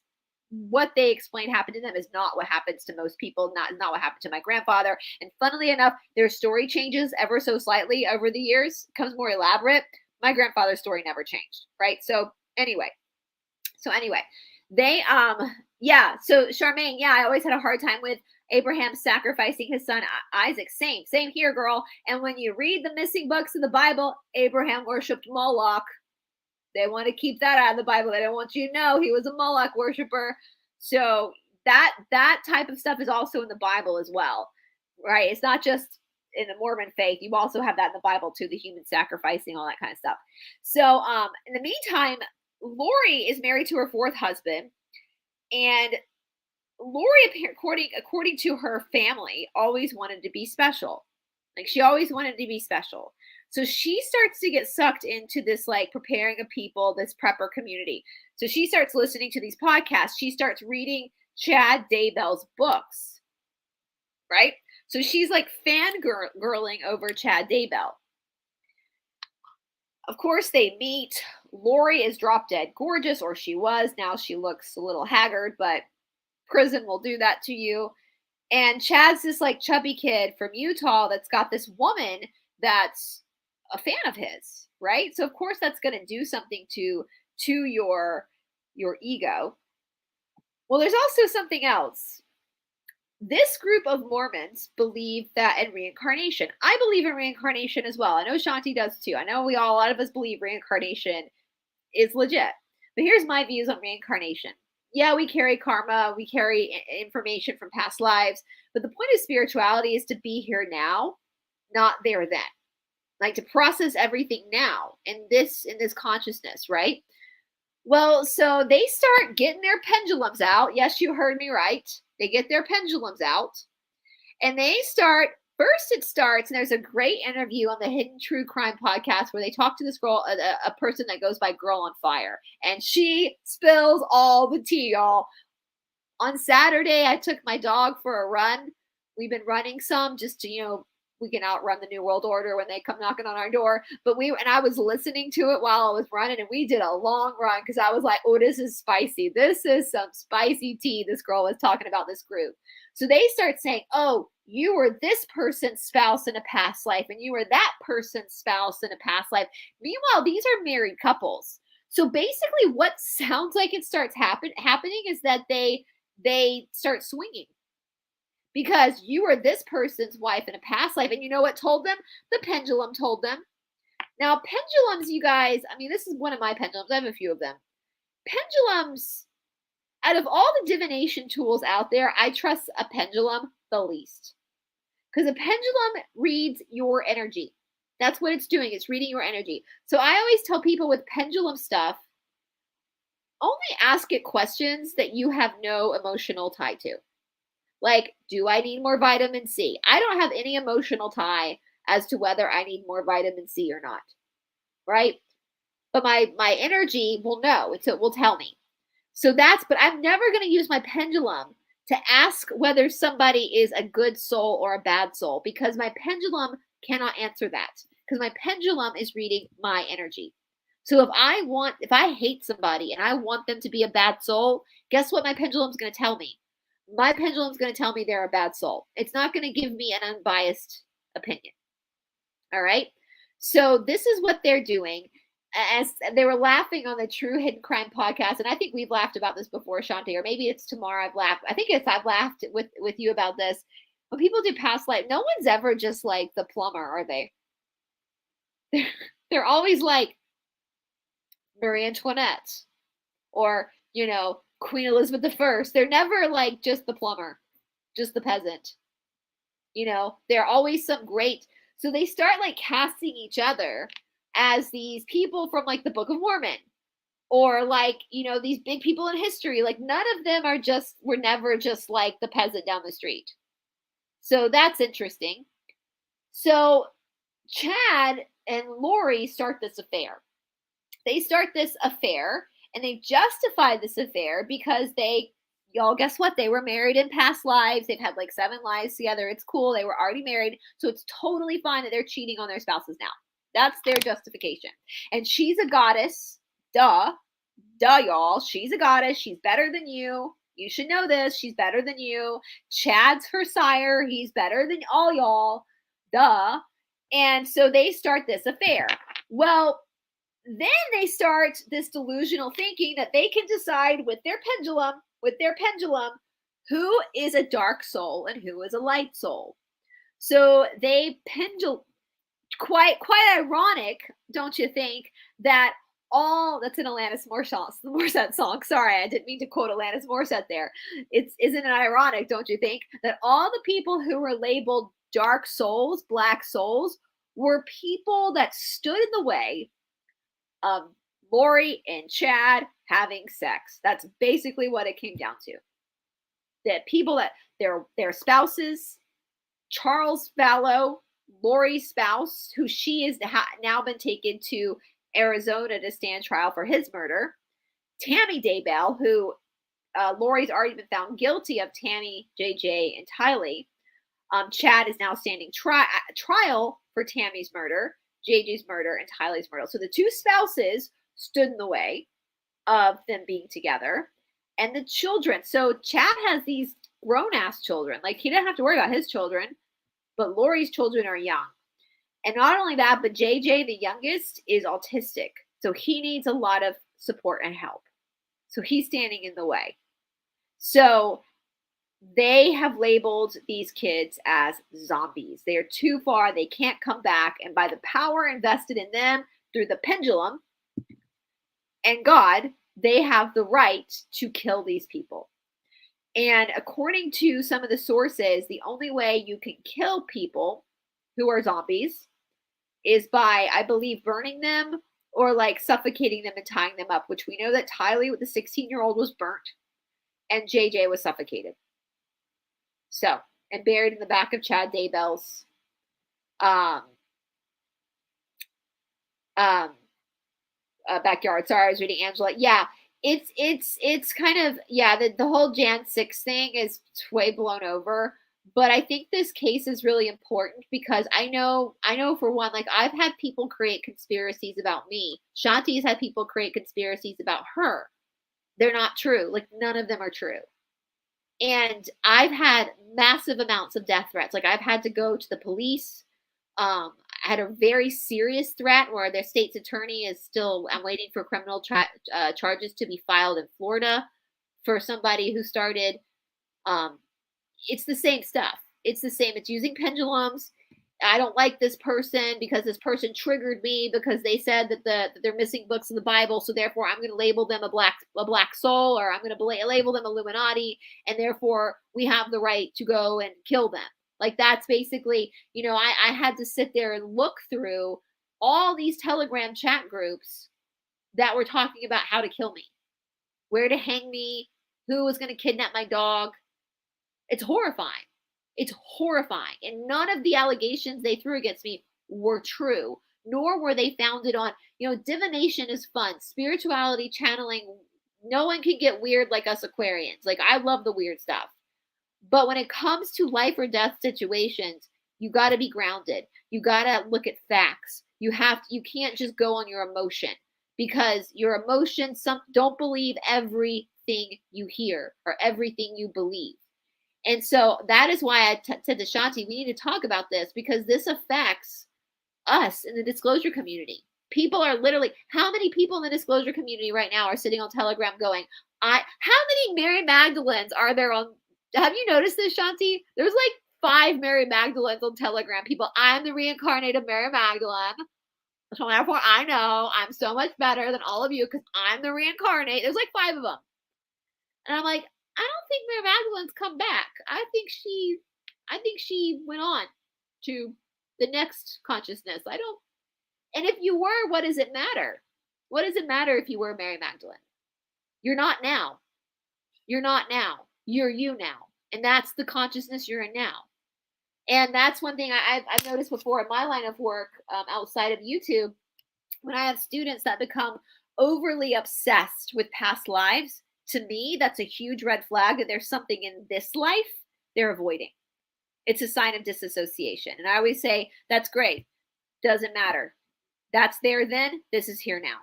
what they explain happened to them is not what happens to most people, not what happened to my grandfather. And funnily enough, their story changes ever so slightly over the years, becomes more elaborate. My grandfather's story never changed, right? So anyway, they yeah, so Charmaine, yeah, I always had a hard time with Abraham sacrificing his son Isaac. Same here, girl. And when you read the missing books of the Bible, Abraham worshipped Moloch. They want to keep that out of the Bible. They don't want you to know he was a Moloch worshiper. So that type of stuff is also in the Bible as well, right? It's not just in the Mormon faith. You also have that in the Bible too, the human sacrificing, all that kind of stuff. So in the meantime, Lori is married to her 4th husband, and Lori, according to her family, always wanted to be special. Like she always wanted to be special. So she starts to get sucked into this like preparing of people, this prepper community. So she starts listening to these podcasts. She starts reading Chad Daybell's books, right? So she's like fangirling over Chad Daybell. Of course, they meet. Lori is drop dead gorgeous, or she was. Now she looks a little haggard, but prison will do that to you. And Chad's this like chubby kid from Utah that's got this woman that's a fan of his, right? So of course that's going to do something to your ego. Well, there's also something else. This group of Mormons believe that in reincarnation. I believe in reincarnation as well. I know Shanti does too. I know a lot of us believe reincarnation is legit. But here's my views on reincarnation. Yeah, we carry karma, we carry information from past lives, but the point of spirituality is to be here now, not there then. Like to process everything now in this consciousness, right? Well, so they start getting their pendulums out. Yes, you heard me right. They get their pendulums out, and they start. First, it starts, and there's a great interview on the Hidden True Crime podcast where they talk to this girl, a person that goes by Girl on Fire, and she spills all the tea, y'all. On Saturday, I took my dog for a run. We've been running some just to, we can outrun the New World Order when they come knocking on our door. But I was listening to it while I was running, and we did a long run because I was like, oh, this is spicy. This is some spicy tea. This girl was talking about this group. So they start saying, oh, you were this person's spouse in a past life, and you were that person's spouse in a past life. Meanwhile, these are married couples. So basically what sounds like it starts happening is that they start swinging. Because you were this person's wife in a past life. And you know what told them? The pendulum told them. Now, pendulums, you guys, I mean, this is one of my pendulums. I have a few of them. Pendulums, out of all the divination tools out there, I trust a pendulum the least. Because a pendulum reads your energy. That's what it's doing. It's reading your energy. So I always tell people with pendulum stuff, only ask it questions that you have no emotional tie to. Like, do I need more vitamin C? I don't have any emotional tie as to whether I need more vitamin C or not, right? but my energy will know. It will tell me. So but I'm never going to use my pendulum to ask whether somebody is a good soul or a bad soul, because my pendulum cannot answer that, because my pendulum is reading my energy. So if I hate somebody and I want them to be a bad soul, guess what my pendulum's going to tell me? My pendulum's going to tell me they're a bad soul. It's not going to give me an unbiased opinion. All right. So this is what they're doing. As they were laughing on the True Hidden Crime podcast, and I think we've laughed about this before, Shantae, or maybe it's tomorrow. I've laughed. I think I've laughed with you about this. When people do past life, no one's ever just like the plumber, are they? They're always like Marie Antoinette, or Queen Elizabeth I. They're never like just the plumber, just the peasant. They're always some great. So they start like casting each other as these people from like the Book of Mormon, or like, these big people in history. Like none of them were never just like the peasant down the street. So that's interesting. So Chad and Lori start this affair. They start this affair, and they justify this affair because y'all, guess what? They were married in past lives. They've had like 7 lives together. It's cool. They were already married. So it's totally fine that they're cheating on their spouses now. That's their justification. And she's a goddess. Duh, y'all. She's a goddess. She's better than you. You should know this. She's better than you. Chad's her sire. He's better than all y'all. Duh. And so they start this affair. Well, then they start this delusional thinking that they can decide with their pendulum, who is a dark soul and who is a light soul. So they quite ironic, don't you think, that that's an Alanis Morissette song. Sorry, I didn't mean to quote Alanis Morissette there. Isn't it ironic, don't you think, that all the people who were labeled dark souls, black souls, were people that stood in the way of Lori and Chad having sex? That's basically what it came down to. That people that their spouses, Charles Fallow, Lori's spouse, who she is now been taken to Arizona to stand trial for his murder. Tammy Daybell, who Lori's already been found guilty of Tammy, JJ, and Taylee. Chad is now standing trial for Tammy's murder, JJ's murder, and Taylee's murder. So the 2 spouses stood in the way of them being together. And the children. So Chad has these grown-ass children. Like, he doesn't have to worry about his children, but Lori's children are young. And not only that, but JJ, the youngest, is autistic. So he needs a lot of support and help. So he's standing in the way. So they have labeled these kids as zombies. They are too far. They can't come back. And by the power invested in them through the pendulum and God, they have the right to kill these people. And according to some of the sources, the only way you can kill people who are zombies is by, I believe, burning them or like suffocating them and tying them up, which we know that Tylee, the 16-year-old, was burnt and JJ was suffocated. So, and buried in the back of Chad Daybell's backyard. Sorry, I was reading Angela. Yeah, it's kind of, yeah, the whole Jan 6 thing is way blown over. But I think this case is really important because I know for one, like, I've had people create conspiracies about me. Shanti's had people create conspiracies about her. They're not true. Like, none of them are true. And I've had massive amounts of death threats. Like, I've had to go to the police. I had a very serious threat where the state's attorney is still, I'm waiting for criminal charges to be filed in Florida for somebody who started, it's the same stuff. It's the same. It's using pendulums. I don't like this person because this person triggered me because they said that they're missing books in the Bible. So therefore I'm going to label them a black soul, or I'm going to label them Illuminati. And therefore we have the right to go and kill them. Like, that's basically, I had to sit there and look through all these Telegram chat groups that were talking about how to kill me, where to hang me, who was going to kidnap my dog. It's horrifying. It's horrifying. And none of the allegations they threw against me were true. nor were they founded on, divination is fun. Spirituality, channeling, no one can get weird like us Aquarians. Like, I love the weird stuff. But when it comes to life or death situations, you got to be grounded. You got to look at facts. You can't just go on your emotion, because your emotions don't believe everything you hear or everything you believe. And so that is why I said to Shanti, we need to talk about this, because this affects us in the disclosure community. People are literally, how many people in the disclosure community right now are sitting on Telegram going, how many Mary Magdalenes are there on, have you noticed this, Shanti? There's like 5 Mary Magdalenes on Telegram. People, I'm the reincarnated Mary Magdalene. So therefore, I know I'm so much better than all of you because I'm the reincarnate. There's like 5 of them. And I'm like, I don't think Mary Magdalene's come back. I think she went on to the next consciousness. And if you were, what does it matter? What does it matter if you were Mary Magdalene? You're not now. You're not now. You're you now. And that's the consciousness you're in now. And that's one thing I've noticed before in my line of work outside of YouTube. When I have students that become overly obsessed with past lives, to me, that's a huge red flag that there's something in this life they're avoiding. It's a sign of disassociation. And I always say, that's great. Doesn't matter. That's there then. This is here now.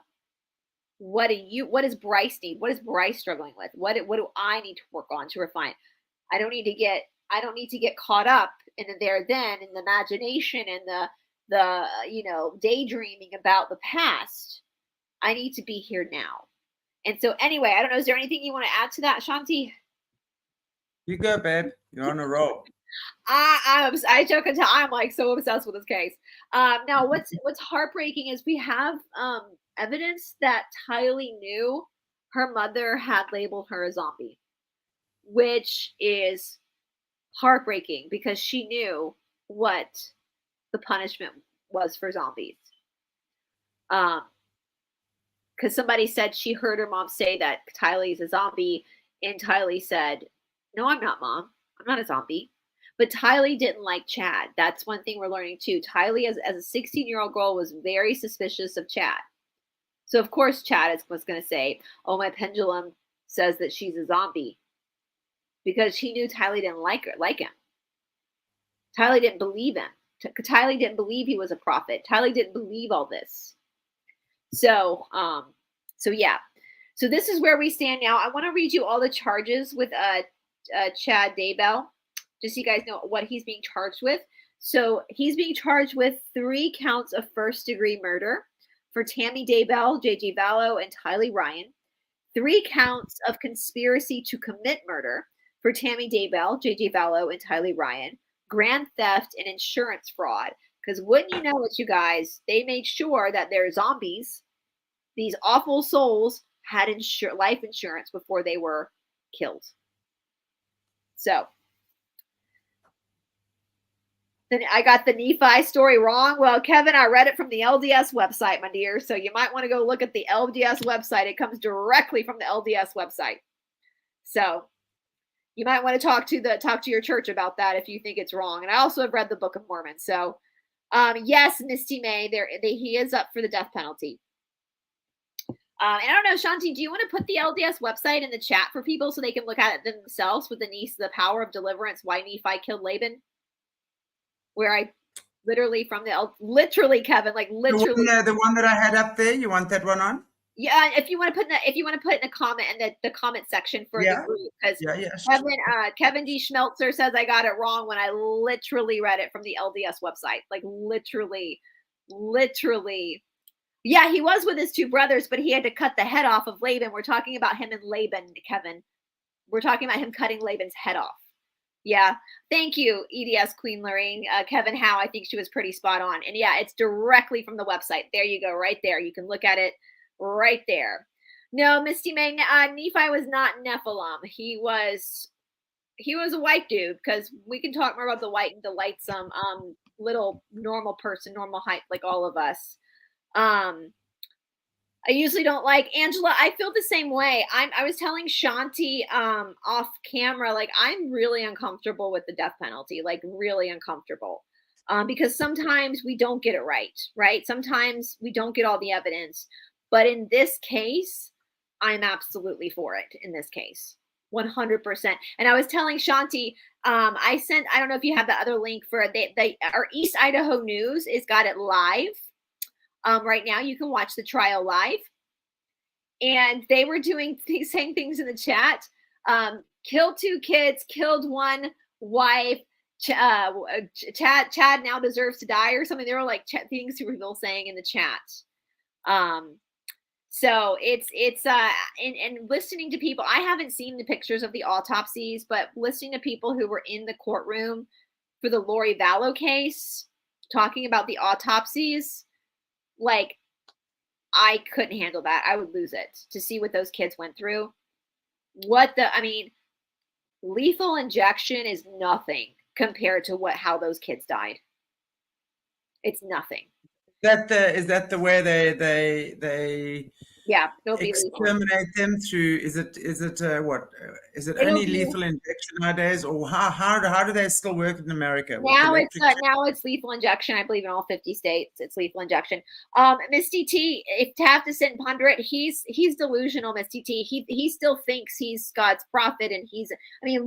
What does Brice need? What is Brice struggling with? What do I need to work on to refine? I don't need to get caught up in the there then, in the imagination and the daydreaming about the past. I need to be here now. And so anyway, I don't know, is there anything you want to add to that, Shanti? You go, babe. You're on a roll. I joke until I'm like so obsessed with this case. Now what's heartbreaking is we have evidence that Taylee knew her mother had labeled her a zombie, which is heartbreaking because she knew what the punishment was for zombies. Because somebody said she heard her mom say that Tylee's a zombie, and Taylee said, "No, I'm not, Mom. I'm not a zombie." But Taylee didn't like Chad. That's one thing we're learning too. Taylee, as a 16-year-old girl, was very suspicious of Chad. So of course Chad was going to say, "Oh, my pendulum says that she's a zombie," because she knew Taylee didn't like him. Taylee didn't believe him. Taylee didn't believe he was a prophet. Taylee didn't believe all this. So yeah. So this is where we stand now. I want to read you all the charges with Chad Daybell, just so you guys know what he's being charged with. So he's being charged with 3 counts of first-degree murder for Tammy Daybell, JJ Vallow, and Taylee Ryan. 3 counts of conspiracy to commit murder for Tammy Daybell, JJ Vallow, and Taylee Ryan. Grand theft and insurance fraud. Because wouldn't you know it, you guys, they made sure that their zombies, these awful souls, had life insurance before they were killed. So then I got the Nephi story wrong. Well, Kevin, I read it from the LDS website, my dear. So you might want to go look at the LDS website. It comes directly from the LDS website. So you might want to talk to your church about that if you think it's wrong. And I also have read the Book of Mormon. So yes, Misty May, he is up for the death penalty. And I don't know, Shanti, do you want to put the LDS website in the chat for people so they can look at it themselves with the Power of Deliverance, Why Nephi Killed Laban? Where I literally Kevin, like literally. The one that I had up there, you want that one on? Yeah, if you want to put in the comment in the comment section for the group, because Kevin D. Schmeltzer says I got it wrong when I literally read it from the LDS website. Like literally. Yeah, he was with his 2 brothers, but he had to cut the head off of Laban. We're talking about him and Laban, Kevin. We're talking about him cutting Laban's head off. Yeah. Thank you, EDS Queen Lorraine. Kevin Howe, I think she was pretty spot on. And yeah, it's directly from the website. There you go, right there. You can look at it right there. No, Misty May, Nephi was not Nephilim. He was a white dude, because we can talk more about the white and delightsome little normal person, normal height, like all of us. I usually don't like Angela. I feel the same way. I was telling Shanti off camera, like I'm really uncomfortable with the death penalty, like really uncomfortable. because sometimes we don't get it right? Sometimes we don't get all the evidence. But in this case, I'm absolutely for it in this case. 100%. And I was telling Shanti, I don't know if you have the other link for it. Our East Idaho News is got it live. Right now you can watch the trial live. And they were saying things in the chat. Killed 2 kids, killed 1 wife. Chad now deserves to die or something. There were like things people saying in the chat. So it's and listening to people, I haven't seen the pictures of the autopsies, but listening to people who were in the courtroom for the Lori Vallow case, talking about the autopsies, like, I couldn't handle that. I would lose it to see what those kids went through. Lethal injection is nothing compared to how those kids died. It's nothing. Is that the way they exterminate them through? Is it only lethal injection nowadays, or how do they still work in America? Now it's lethal injection. I believe in all 50 states it's lethal injection. Misty T, if to have to sit and ponder it, he's delusional. Misty T, he still thinks he's God's prophet, and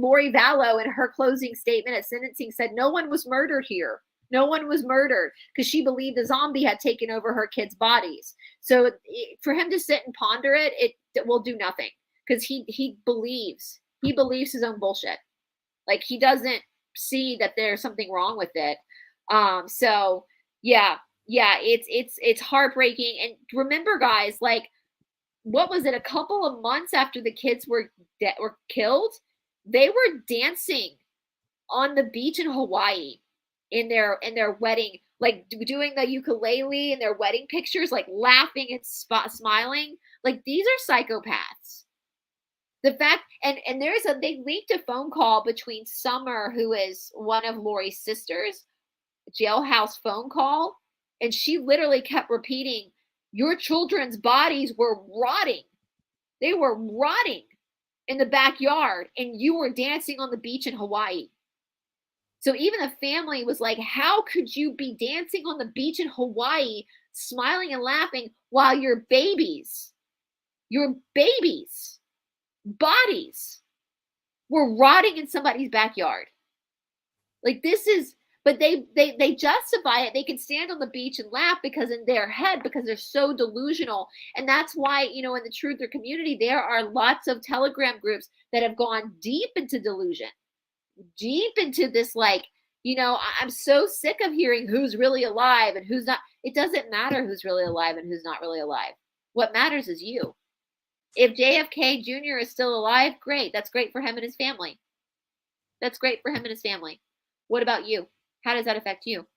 Lori Vallow in her closing statement at sentencing said no one was murdered here. No one was murdered because she believed the zombie had taken over her kids' bodies. So for him to sit and ponder it, it will do nothing because he believes his own bullshit. Like, he doesn't see that there's something wrong with it. So yeah, it's heartbreaking. And remember, guys, like, what was it? A couple of months after the kids were killed, they were dancing on the beach in Hawaii. In their wedding, like doing the ukulele in their wedding pictures, like laughing and smiling. Like, these are psychopaths. The fact, and they leaked a phone call between Summer, who is one of Lori's sisters, jailhouse phone call, and she literally kept repeating, your children's bodies were rotting. They were rotting in the backyard, and you were dancing on the beach in Hawaii. So even the family was like, how could you be dancing on the beach in Hawaii, smiling and laughing while your babies' bodies were rotting in somebody's backyard? Like, this is, but they justify it. They can stand on the beach and laugh because in their head, because they're so delusional. And that's why, in the truther community, there are lots of Telegram groups that have gone deep into delusion. Deep into this, like, I'm so sick of hearing who's really alive and who's not. It doesn't matter who's really alive and who's not really alive. What matters is you. If JFK Jr. is still alive, great. That's great for him and his family. What about you? How does that affect you?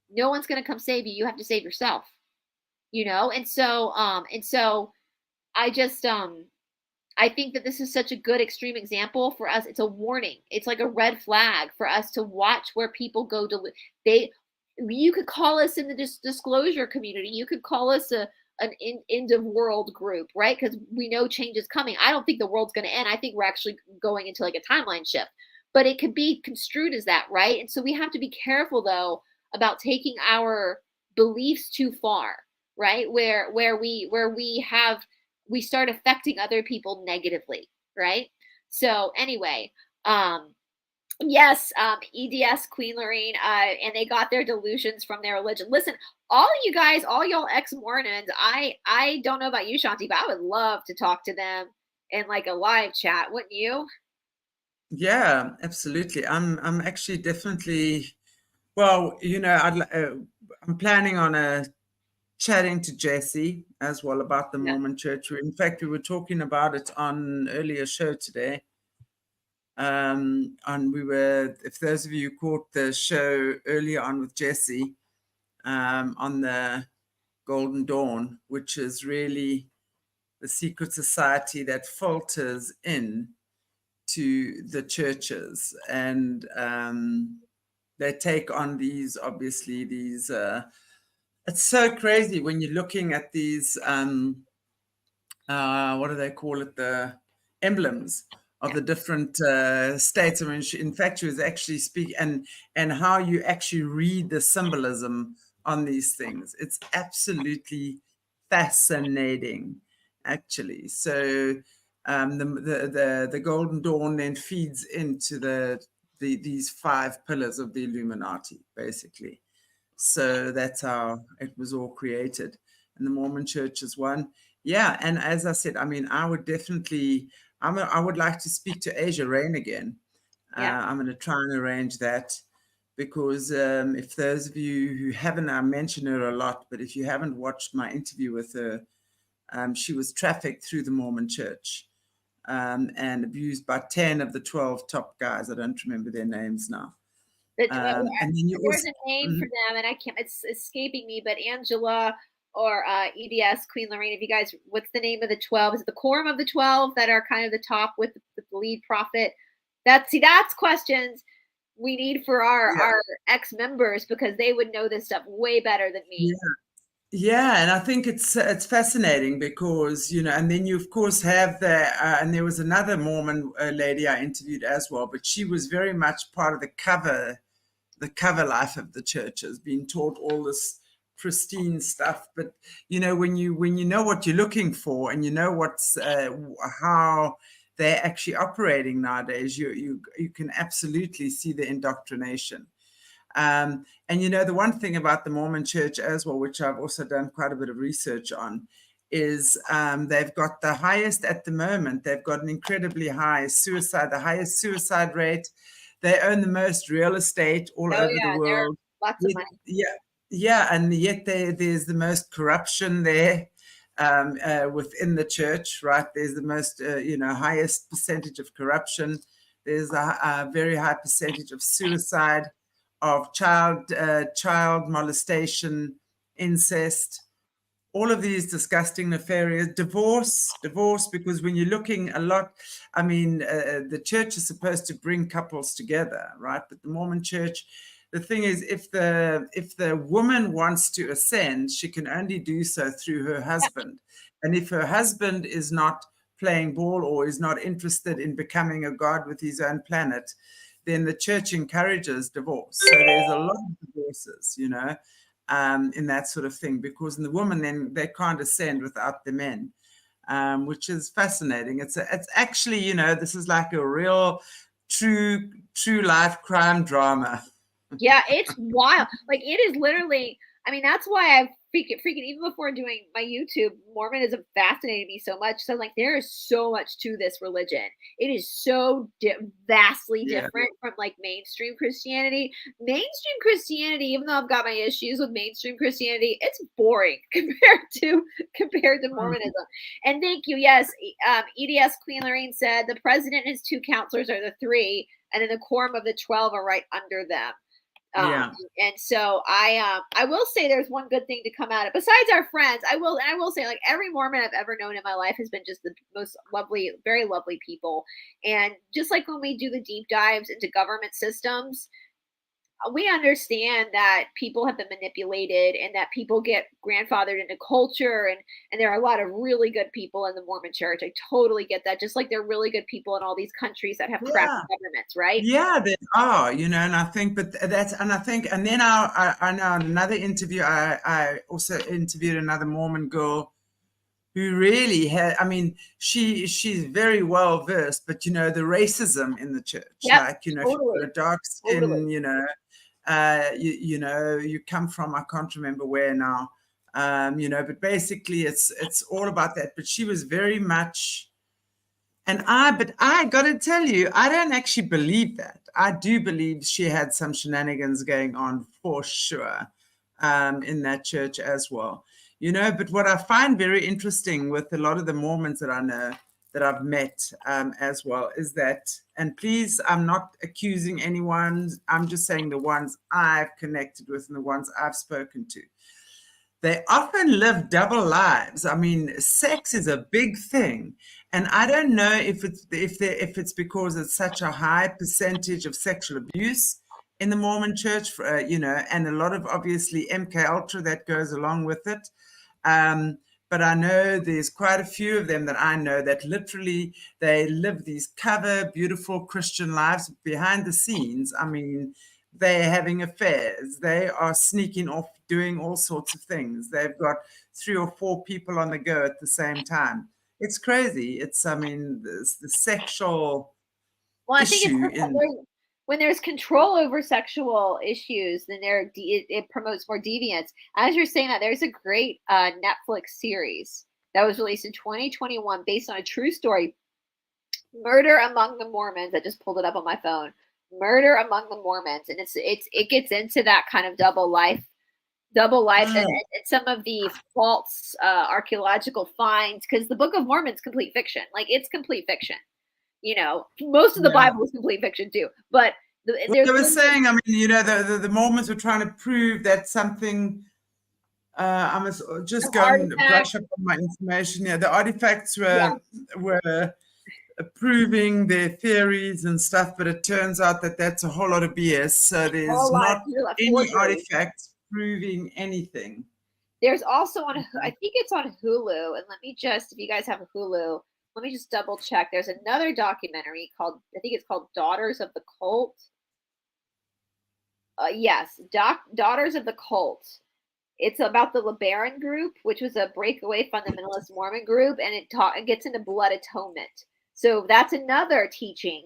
No one's going to come save you. You have to save yourself. And so I just I think that this is such a good extreme example for us. It's a warning. It's like a red flag for us to watch where people go to. You could call us in the disclosure community. You could call us an end of world group, right? Because we know change is coming. I don't think the world's going to end. I think we're actually going into like a timeline shift. But it could be construed as that, right? And so we have to be careful, though, about taking our beliefs too far, right? Where we start affecting other people negatively, right? So anyway, yes, EDS Queen Lorraine, and they got their delusions from their religion. Listen, all you guys, all y'all ex-Mormons, I don't know about you, Shanti, but I would love to talk to them in like a live chat, wouldn't you? Yeah, absolutely. I'm actually definitely, well, I'm planning on chatting to Jesse as well about the Mormon Church. In fact, we were talking about it on an earlier show today. And if those of you caught the show earlier on with Jesse, on the Golden Dawn, which is really the secret society that filters in to the churches, and they take on these it's so crazy when you're looking at these what do they call it, the emblems of the different states. I mean, in fact, she was actually speaking and how you actually read the symbolism on these things. It's absolutely fascinating, actually. So the Golden Dawn then feeds into these 5 pillars of the Illuminati, basically. So that's how it was all created. And the Mormon Church is one. Yeah, and as I said, I mean, I would definitely, I would like to speak to Asia Rain again. I'm going to try and arrange that because if those of you who haven't, I mention her a lot, but if you haven't watched my interview with her, she was trafficked through the Mormon Church and abused by 10 of the 12 top guys. I don't remember their names now. And then there's a name for them, and it's escaping me, but Angela or EDS, Queen Lorraine, if you guys, what's the name of the 12? Is it the quorum of the 12 that are kind of the top with the lead prophet? That's questions we need for our ex-members, because they would know this stuff way better than me. Yeah, and I think it's fascinating because, and then you of course have and there was another Mormon lady I interviewed as well, but she was very much part of the cover life of the churches, being taught all this pristine stuff. But when you know what you're looking for, and you know what's how they're actually operating nowadays, you can absolutely see the indoctrination. And the one thing about the Mormon Church as well, which I've also done quite a bit of research on, is they've got the highest at the moment. They've got an incredibly high the highest suicide rate. They own the most real estate all over the world. Lots of money. Yeah, and yet there's the most corruption there within the church, right? There's the most, highest percentage of corruption. There's a very high percentage of suicide, of child molestation, incest, all of these disgusting, nefarious, divorce, because when you're looking a lot, I mean, the church is supposed to bring couples together, right? But the Mormon Church, the thing is, if the woman wants to ascend, she can only do so through her husband. And if her husband is not playing ball or is not interested in becoming a god with his own planet, then the church encourages divorce. So there's a lot of divorces, in that sort of thing, because in the woman, then they can't ascend without the men, which is fascinating. It's actually, this is like a real true life crime drama. Yeah, it's wild. Like, it is literally, I mean, that's why I freaking even before doing my YouTube, Mormonism fascinated me so much. So, like, there is so much to this religion. It is so vastly different from like mainstream Christianity. Mainstream Christianity, even though I've got my issues with mainstream Christianity, it's boring compared to Mormonism. And thank you. Yes, EDS Queen Lorraine said the president and his 2 counselors are the 3, and then the quorum of the 12 are right under them. And so I will say there's one good thing to come out of, besides our friends. I will say, like, every Mormon I've ever known in my life has been just the most lovely, very lovely people. And just like when we do the deep dives into government systems, we understand that people have been manipulated and that people get grandfathered into culture, and there are a lot of really good people in the Mormon Church. I totally get that. Just like there are really good people in all these countries that have crappy governments, right? Yeah, there are, and I think, and then I know in another interview, I also interviewed another Mormon girl who really had, I mean, she's very well versed, but the racism in the church, like, if you've got a dark skin, you come from, I can't remember where now, but basically it's all about that. But she was very much, but I got to tell you, I don't actually believe that. I do believe she had some shenanigans going on for sure, in that church as well. But what I find very interesting with a lot of the Mormons that I know, that I've met as well, is that, and please, I'm not accusing anyone, I'm just saying the ones I've connected with and the ones I've spoken to, they often live double lives. I mean, sex is a big thing. And I don't know if it's because it's such a high percentage of sexual abuse in the Mormon Church, and a lot of, obviously, MK Ultra that goes along with it. but I know there's quite a few of them that I know that literally they live these beautiful Christian lives behind the scenes. I mean, they're having affairs. They are sneaking off, doing all sorts of things. They've got 3 or 4 people on the go at the same time. It's crazy. It's, I mean, the sexual issue when there's control over sexual issues, then it promotes more deviance. As you're saying that, there's a great Netflix series that was released in 2021 based on a true story, Murder Among the Mormons. I just pulled it up on my phone. Murder Among the Mormons, and it gets into that kind of double life and some of the false archaeological finds, because the Book of Mormon's complete fiction. Like, it's complete fiction. You know, most of the Bible is complete fiction too. But they were saying, I mean, you know, the Mormons were trying to prove that something. I must just go and brush up on my information. Yeah, the artifacts were proving their theories and stuff, but it turns out that that's a whole lot of BS. So there's not any artifacts proving anything. There's also I think it's on Hulu, and let me just, if you guys have a Hulu, let me just double check. There's another documentary called, I think it's called Daughters of the Cult. Yes, Daughters of the Cult. It's about the LeBaron group, which was a breakaway fundamentalist Mormon group, and it gets into blood atonement. So that's another teaching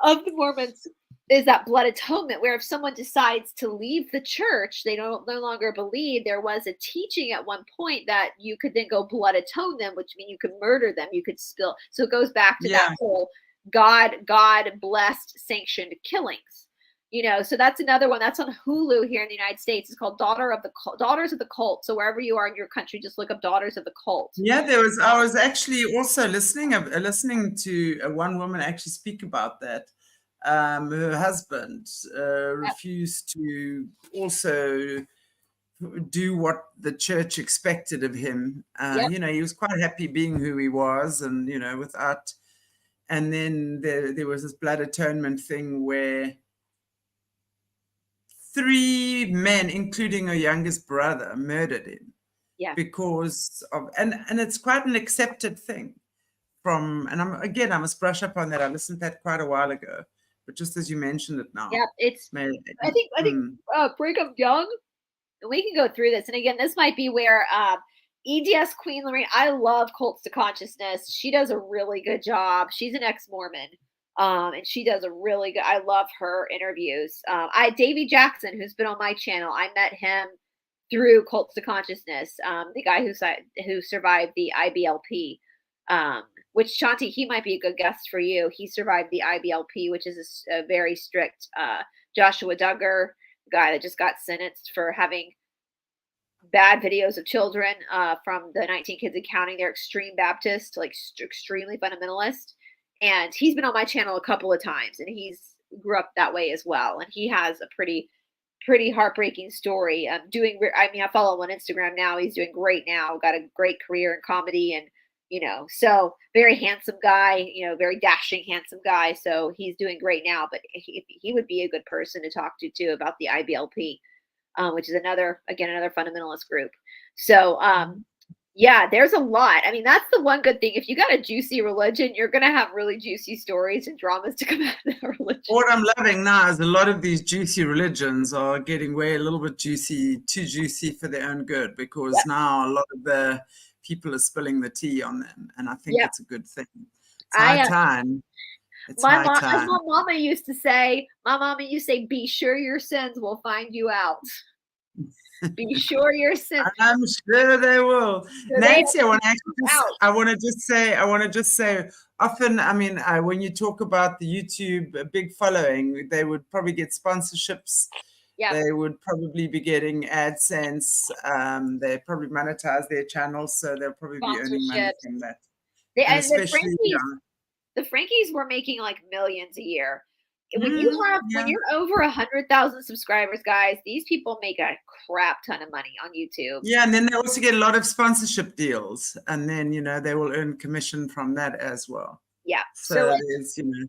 of the Mormons, is that blood atonement, where if someone decides to leave the church, they no longer believe. There was a teaching at one point that you could then go blood atone them, which means you could murder them, you could spill. So it goes back to that whole God blessed sanctioned killings. You know, so that's another one that's on Hulu here in the United States. It's called Daughters of the Cult. So wherever you are in your country, just look up Daughters of the Cult. Yeah, I was actually also listening to one woman actually speak about that. Her husband refused to also do what the church expected of him. You know, he was quite happy being who he was, and, you know, without. And then there was this blood atonement thing where 3 men, including her youngest brother, murdered him. Yeah. Because of, and it's quite an accepted thing and I must brush up on that. I listened to that quite a while ago, but just as you mentioned it now. Yeah, I think Brigham Young, and we can go through this. And again, this might be where EDS Queen Lorraine, I love Cults to Consciousness. She does a really good job. She's an ex-Mormon. And she does a really good, I love her interviews. Davy Jackson, who's been on my channel, I met him through Cults to Consciousness, the guy who survived the IBLP, which, Shanti, he might be a good guest for you. He survived the IBLP, which is a very strict, Joshua Duggar, the guy that just got sentenced for having bad videos of children from the 19 Kids and Counting. They're extreme Baptist, like extremely fundamentalist. And he's been on my channel a couple of times, and he's grew up that way as well. And he has a pretty heartbreaking story. I follow him on Instagram now. He's doing great now. Got a great career in comedy, and, you know, so very handsome guy, you know, very dashing, handsome guy. So he's doing great now, but he would be a good person to talk to too about the IBLP, which is another fundamentalist group. So, yeah, there's a lot. I mean, that's the one good thing. If you got a juicy religion, you're going to have really juicy stories and dramas to come out of that religion. What I'm loving now is a lot of these juicy religions are getting way a little bit too juicy for their own good, because now a lot of the people are spilling the tea on them. And I think it's a good thing. It's high time. It's high time. As my mama used to say, be sure your sins will find you out. Be sure your sins. I'm sure they will. Nancy, I want to just say, often, I mean, when you talk about the YouTube big following, they would probably get sponsorships. Yeah. They would probably be getting AdSense. They probably monetize their channels, so they'll probably be earning money from that. The Frankies were making like millions a year. When you're over 100,000 subscribers, guys, these people make a crap ton of money on YouTube. Yeah, and then they also get a lot of sponsorship deals, and then, you know, they will earn commission from that as well. Yeah. So there's, you know,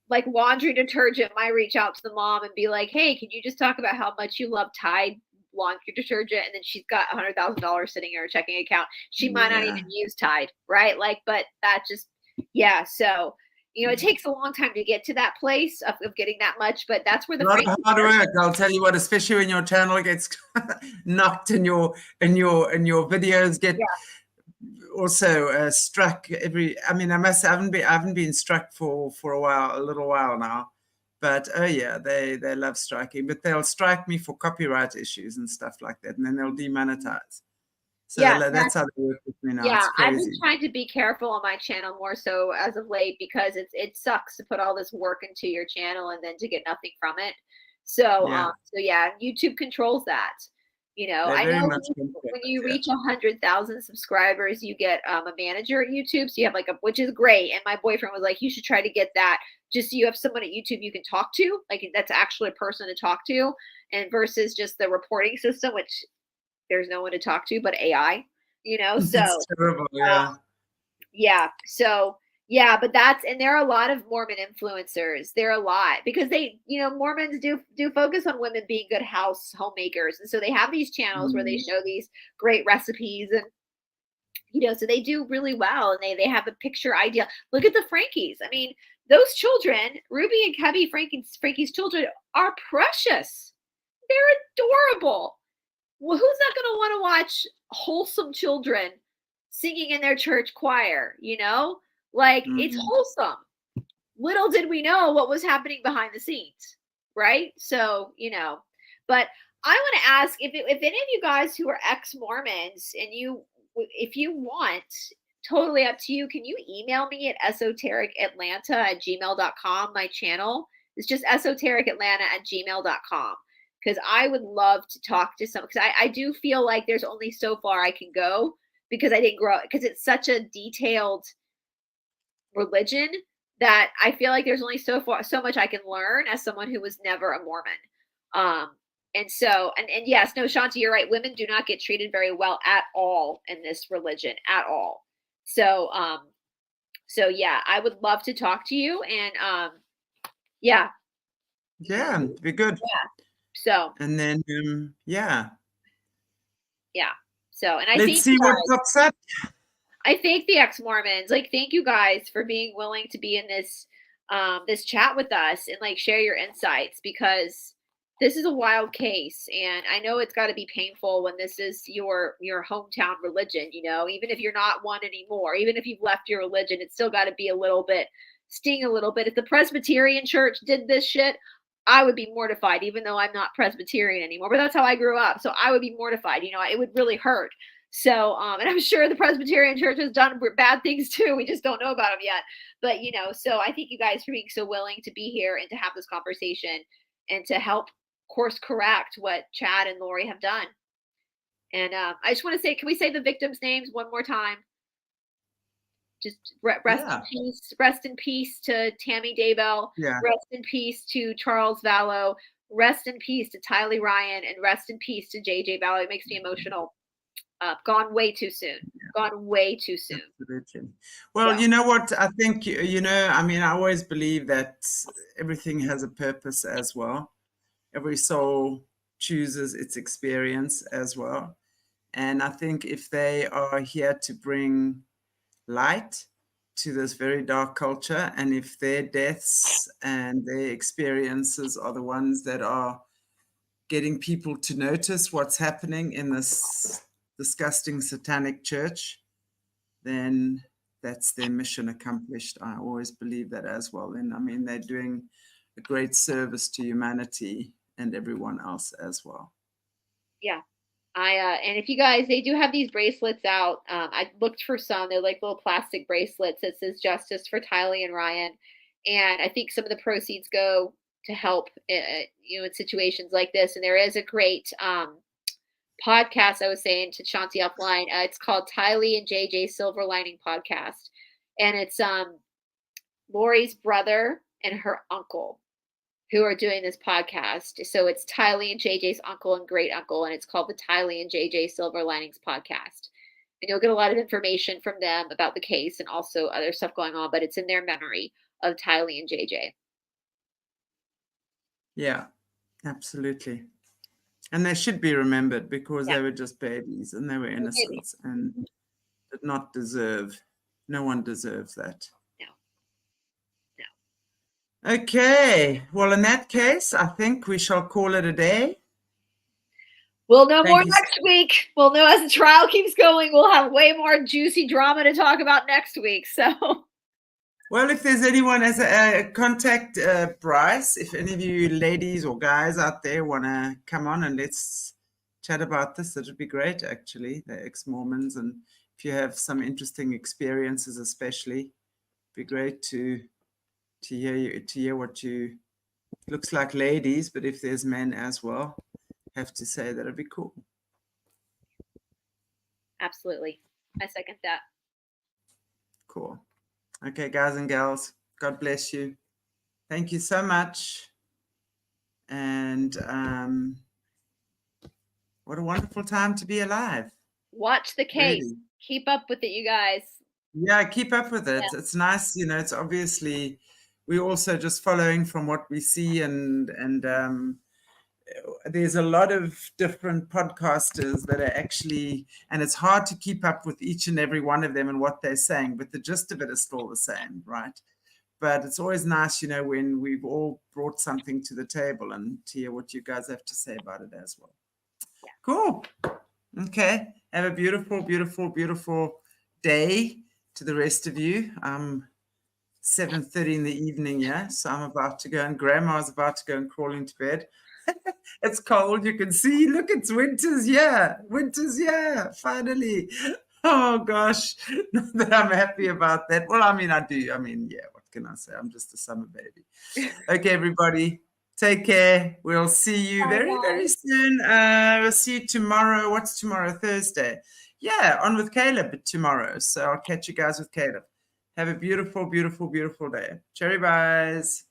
like laundry detergent might reach out to the mom and be like, "Hey, can you just talk about how much you love Tide laundry detergent, and then she's got $100,000 sitting in her checking account. She might not even use Tide, right? Like, but that just, so, it takes a long time to get to that place of getting that much, but that's where the hard work. I'll tell you what, especially when your channel gets knocked and your videos get also struck every. I mean, I haven't been struck for a little while now, but they love striking, but they'll strike me for copyright issues and stuff like that, and then they'll demonetize. So that's how they work with me now. It's crazy. I've been trying to be careful on my channel more so as of late, because it sucks to put all this work into your channel and then to get nothing from it. So YouTube controls that. I know when you reach 100,000 subscribers, you get a manager at YouTube. So you have which is great. And my boyfriend was like, you should try to get that. Just so you have someone at YouTube you can talk to, like that's actually a person to talk to, and versus just the reporting system, which there's no one to talk to but AI, so it's terrible, but and there are a lot of Mormon influencers. There are a lot because they, Mormons do focus on women being good homemakers. And so they have these channels where they show these great recipes and, so they do really well. And they have a picture idea. Look at the Frankies. I mean, those children, Ruby and Cubby, Frankie's children are precious. They're adorable. Well, who's not going to want to watch wholesome children singing in their church choir, It's wholesome. Little did we know what was happening behind the scenes, right? So, but I want to ask if any of you guys who are ex-Mormons and if you want, totally up to you, can you email me at esotericatlanta@gmail.com? My channel is just esotericatlanta@gmail.com. Because I would love to talk to some, because I do feel like there's only so far I can go because I didn't grow up, because it's such a detailed religion that I feel like there's only so much I can learn as someone who was never a Mormon. And so, and yes, no, Shanti, you're right. Women do not get treated very well at all in this religion at all. So, I would love to talk to you and, yeah, be good. Yeah. So, and then, So, and let's see what pops up. I thank the ex-Mormons. Thank you guys for being willing to be in this, this chat with us and share your insights, because this is a wild case. And I know it's got to be painful when this is your hometown religion, even if you're not one anymore, even if you've left your religion, it's still got to be sting a little bit. If the Presbyterian church did this shit, I would be mortified, even though I'm not Presbyterian anymore, but that's how I grew up. So I would be mortified, it would really hurt. So, and I'm sure the Presbyterian church has done bad things too. We just don't know about them yet. But, so I thank you guys for being so willing to be here and to have this conversation and to help course correct what Chad and Lori have done. And I just want to say, can we say the victims' names one more time? Just rest in peace to Tammy Daybell. Rest in peace to Charles Vallow. Rest in peace to Taylee Ryan, and rest in peace to JJ Vallow. It makes me emotional. Gone way too soon. Gone way too soon. Absolutely. Well, you know what? I think, I mean, I always believe that everything has a purpose as well. Every soul chooses its experience as well. And I think if they are here to bring light to this very dark culture, and if their deaths and their experiences are the ones that are getting people to notice what's happening in this disgusting satanic church, then that's their mission accomplished. I always believe that as well. And I mean, they're doing a great service to humanity and everyone else as well. Yeah. And if you guys, they do have these bracelets out. I looked for some. They're like little plastic bracelets that says Justice for Taylee and Ryan. And I think some of the proceeds go to help, in situations like this. And there is a great podcast I was saying to Shanti offline. It's called Taylee and JJ Silver Lining Podcast. And it's Lori's brother and her uncle who are doing this podcast. So it's Taylee and JJ's uncle and great uncle, and it's called the Taylee and JJ Silver Linings Podcast. And you'll get a lot of information from them about the case and also other stuff going on, but it's in their memory of Taylee and JJ. Yeah, absolutely. And they should be remembered because they were just babies and they were innocent and did not deserve. No one deserves that. No. Okay. Well, in that case, I think we shall call it a day. We'll know more next week. We'll know as the trial keeps going. We'll have way more juicy drama to talk about next week. So. Well, if there's anyone as contact Brice, if any of you ladies or guys out there want to come on and let's chat about this, it would be great, actually. They're ex-Mormons, and if you have some interesting experiences, especially, it'd be great to hear what you looks like, ladies, but if there's men as well, have to say that it'd be cool. Absolutely, I second that. Cool. Okay, guys and gals, God bless you. Thank you so much. And what a wonderful time to be alive. Watch the case. Really. Keep up with it, you guys. Yeah, keep up with it. Yeah. It's nice, it's obviously, we're also just following from what we see, and there's a lot of different podcasters that are actually, and it's hard to keep up with each and every one of them and what they're saying, but the gist of it is still the same, right? But it's always nice, when we've all brought something to the table and to hear what you guys have to say about it as well. Yeah. Cool. Okay. Have a beautiful, beautiful, beautiful day to the rest of you. 7:30 in the evening, yeah? So I'm about to go, and Grandma's about to go and crawl into bed. It's cold, you can see. Look, it's winter's finally. Oh gosh, not that I'm happy about that. Well, I do. Yeah, what can I say? I'm just a summer baby. Okay, everybody, take care. We'll see you very, very soon. We'll see you tomorrow. What's tomorrow? Thursday. Yeah, on with Caleb tomorrow. So I'll catch you guys with Caleb. Have a beautiful, beautiful, beautiful day. Cherry buys.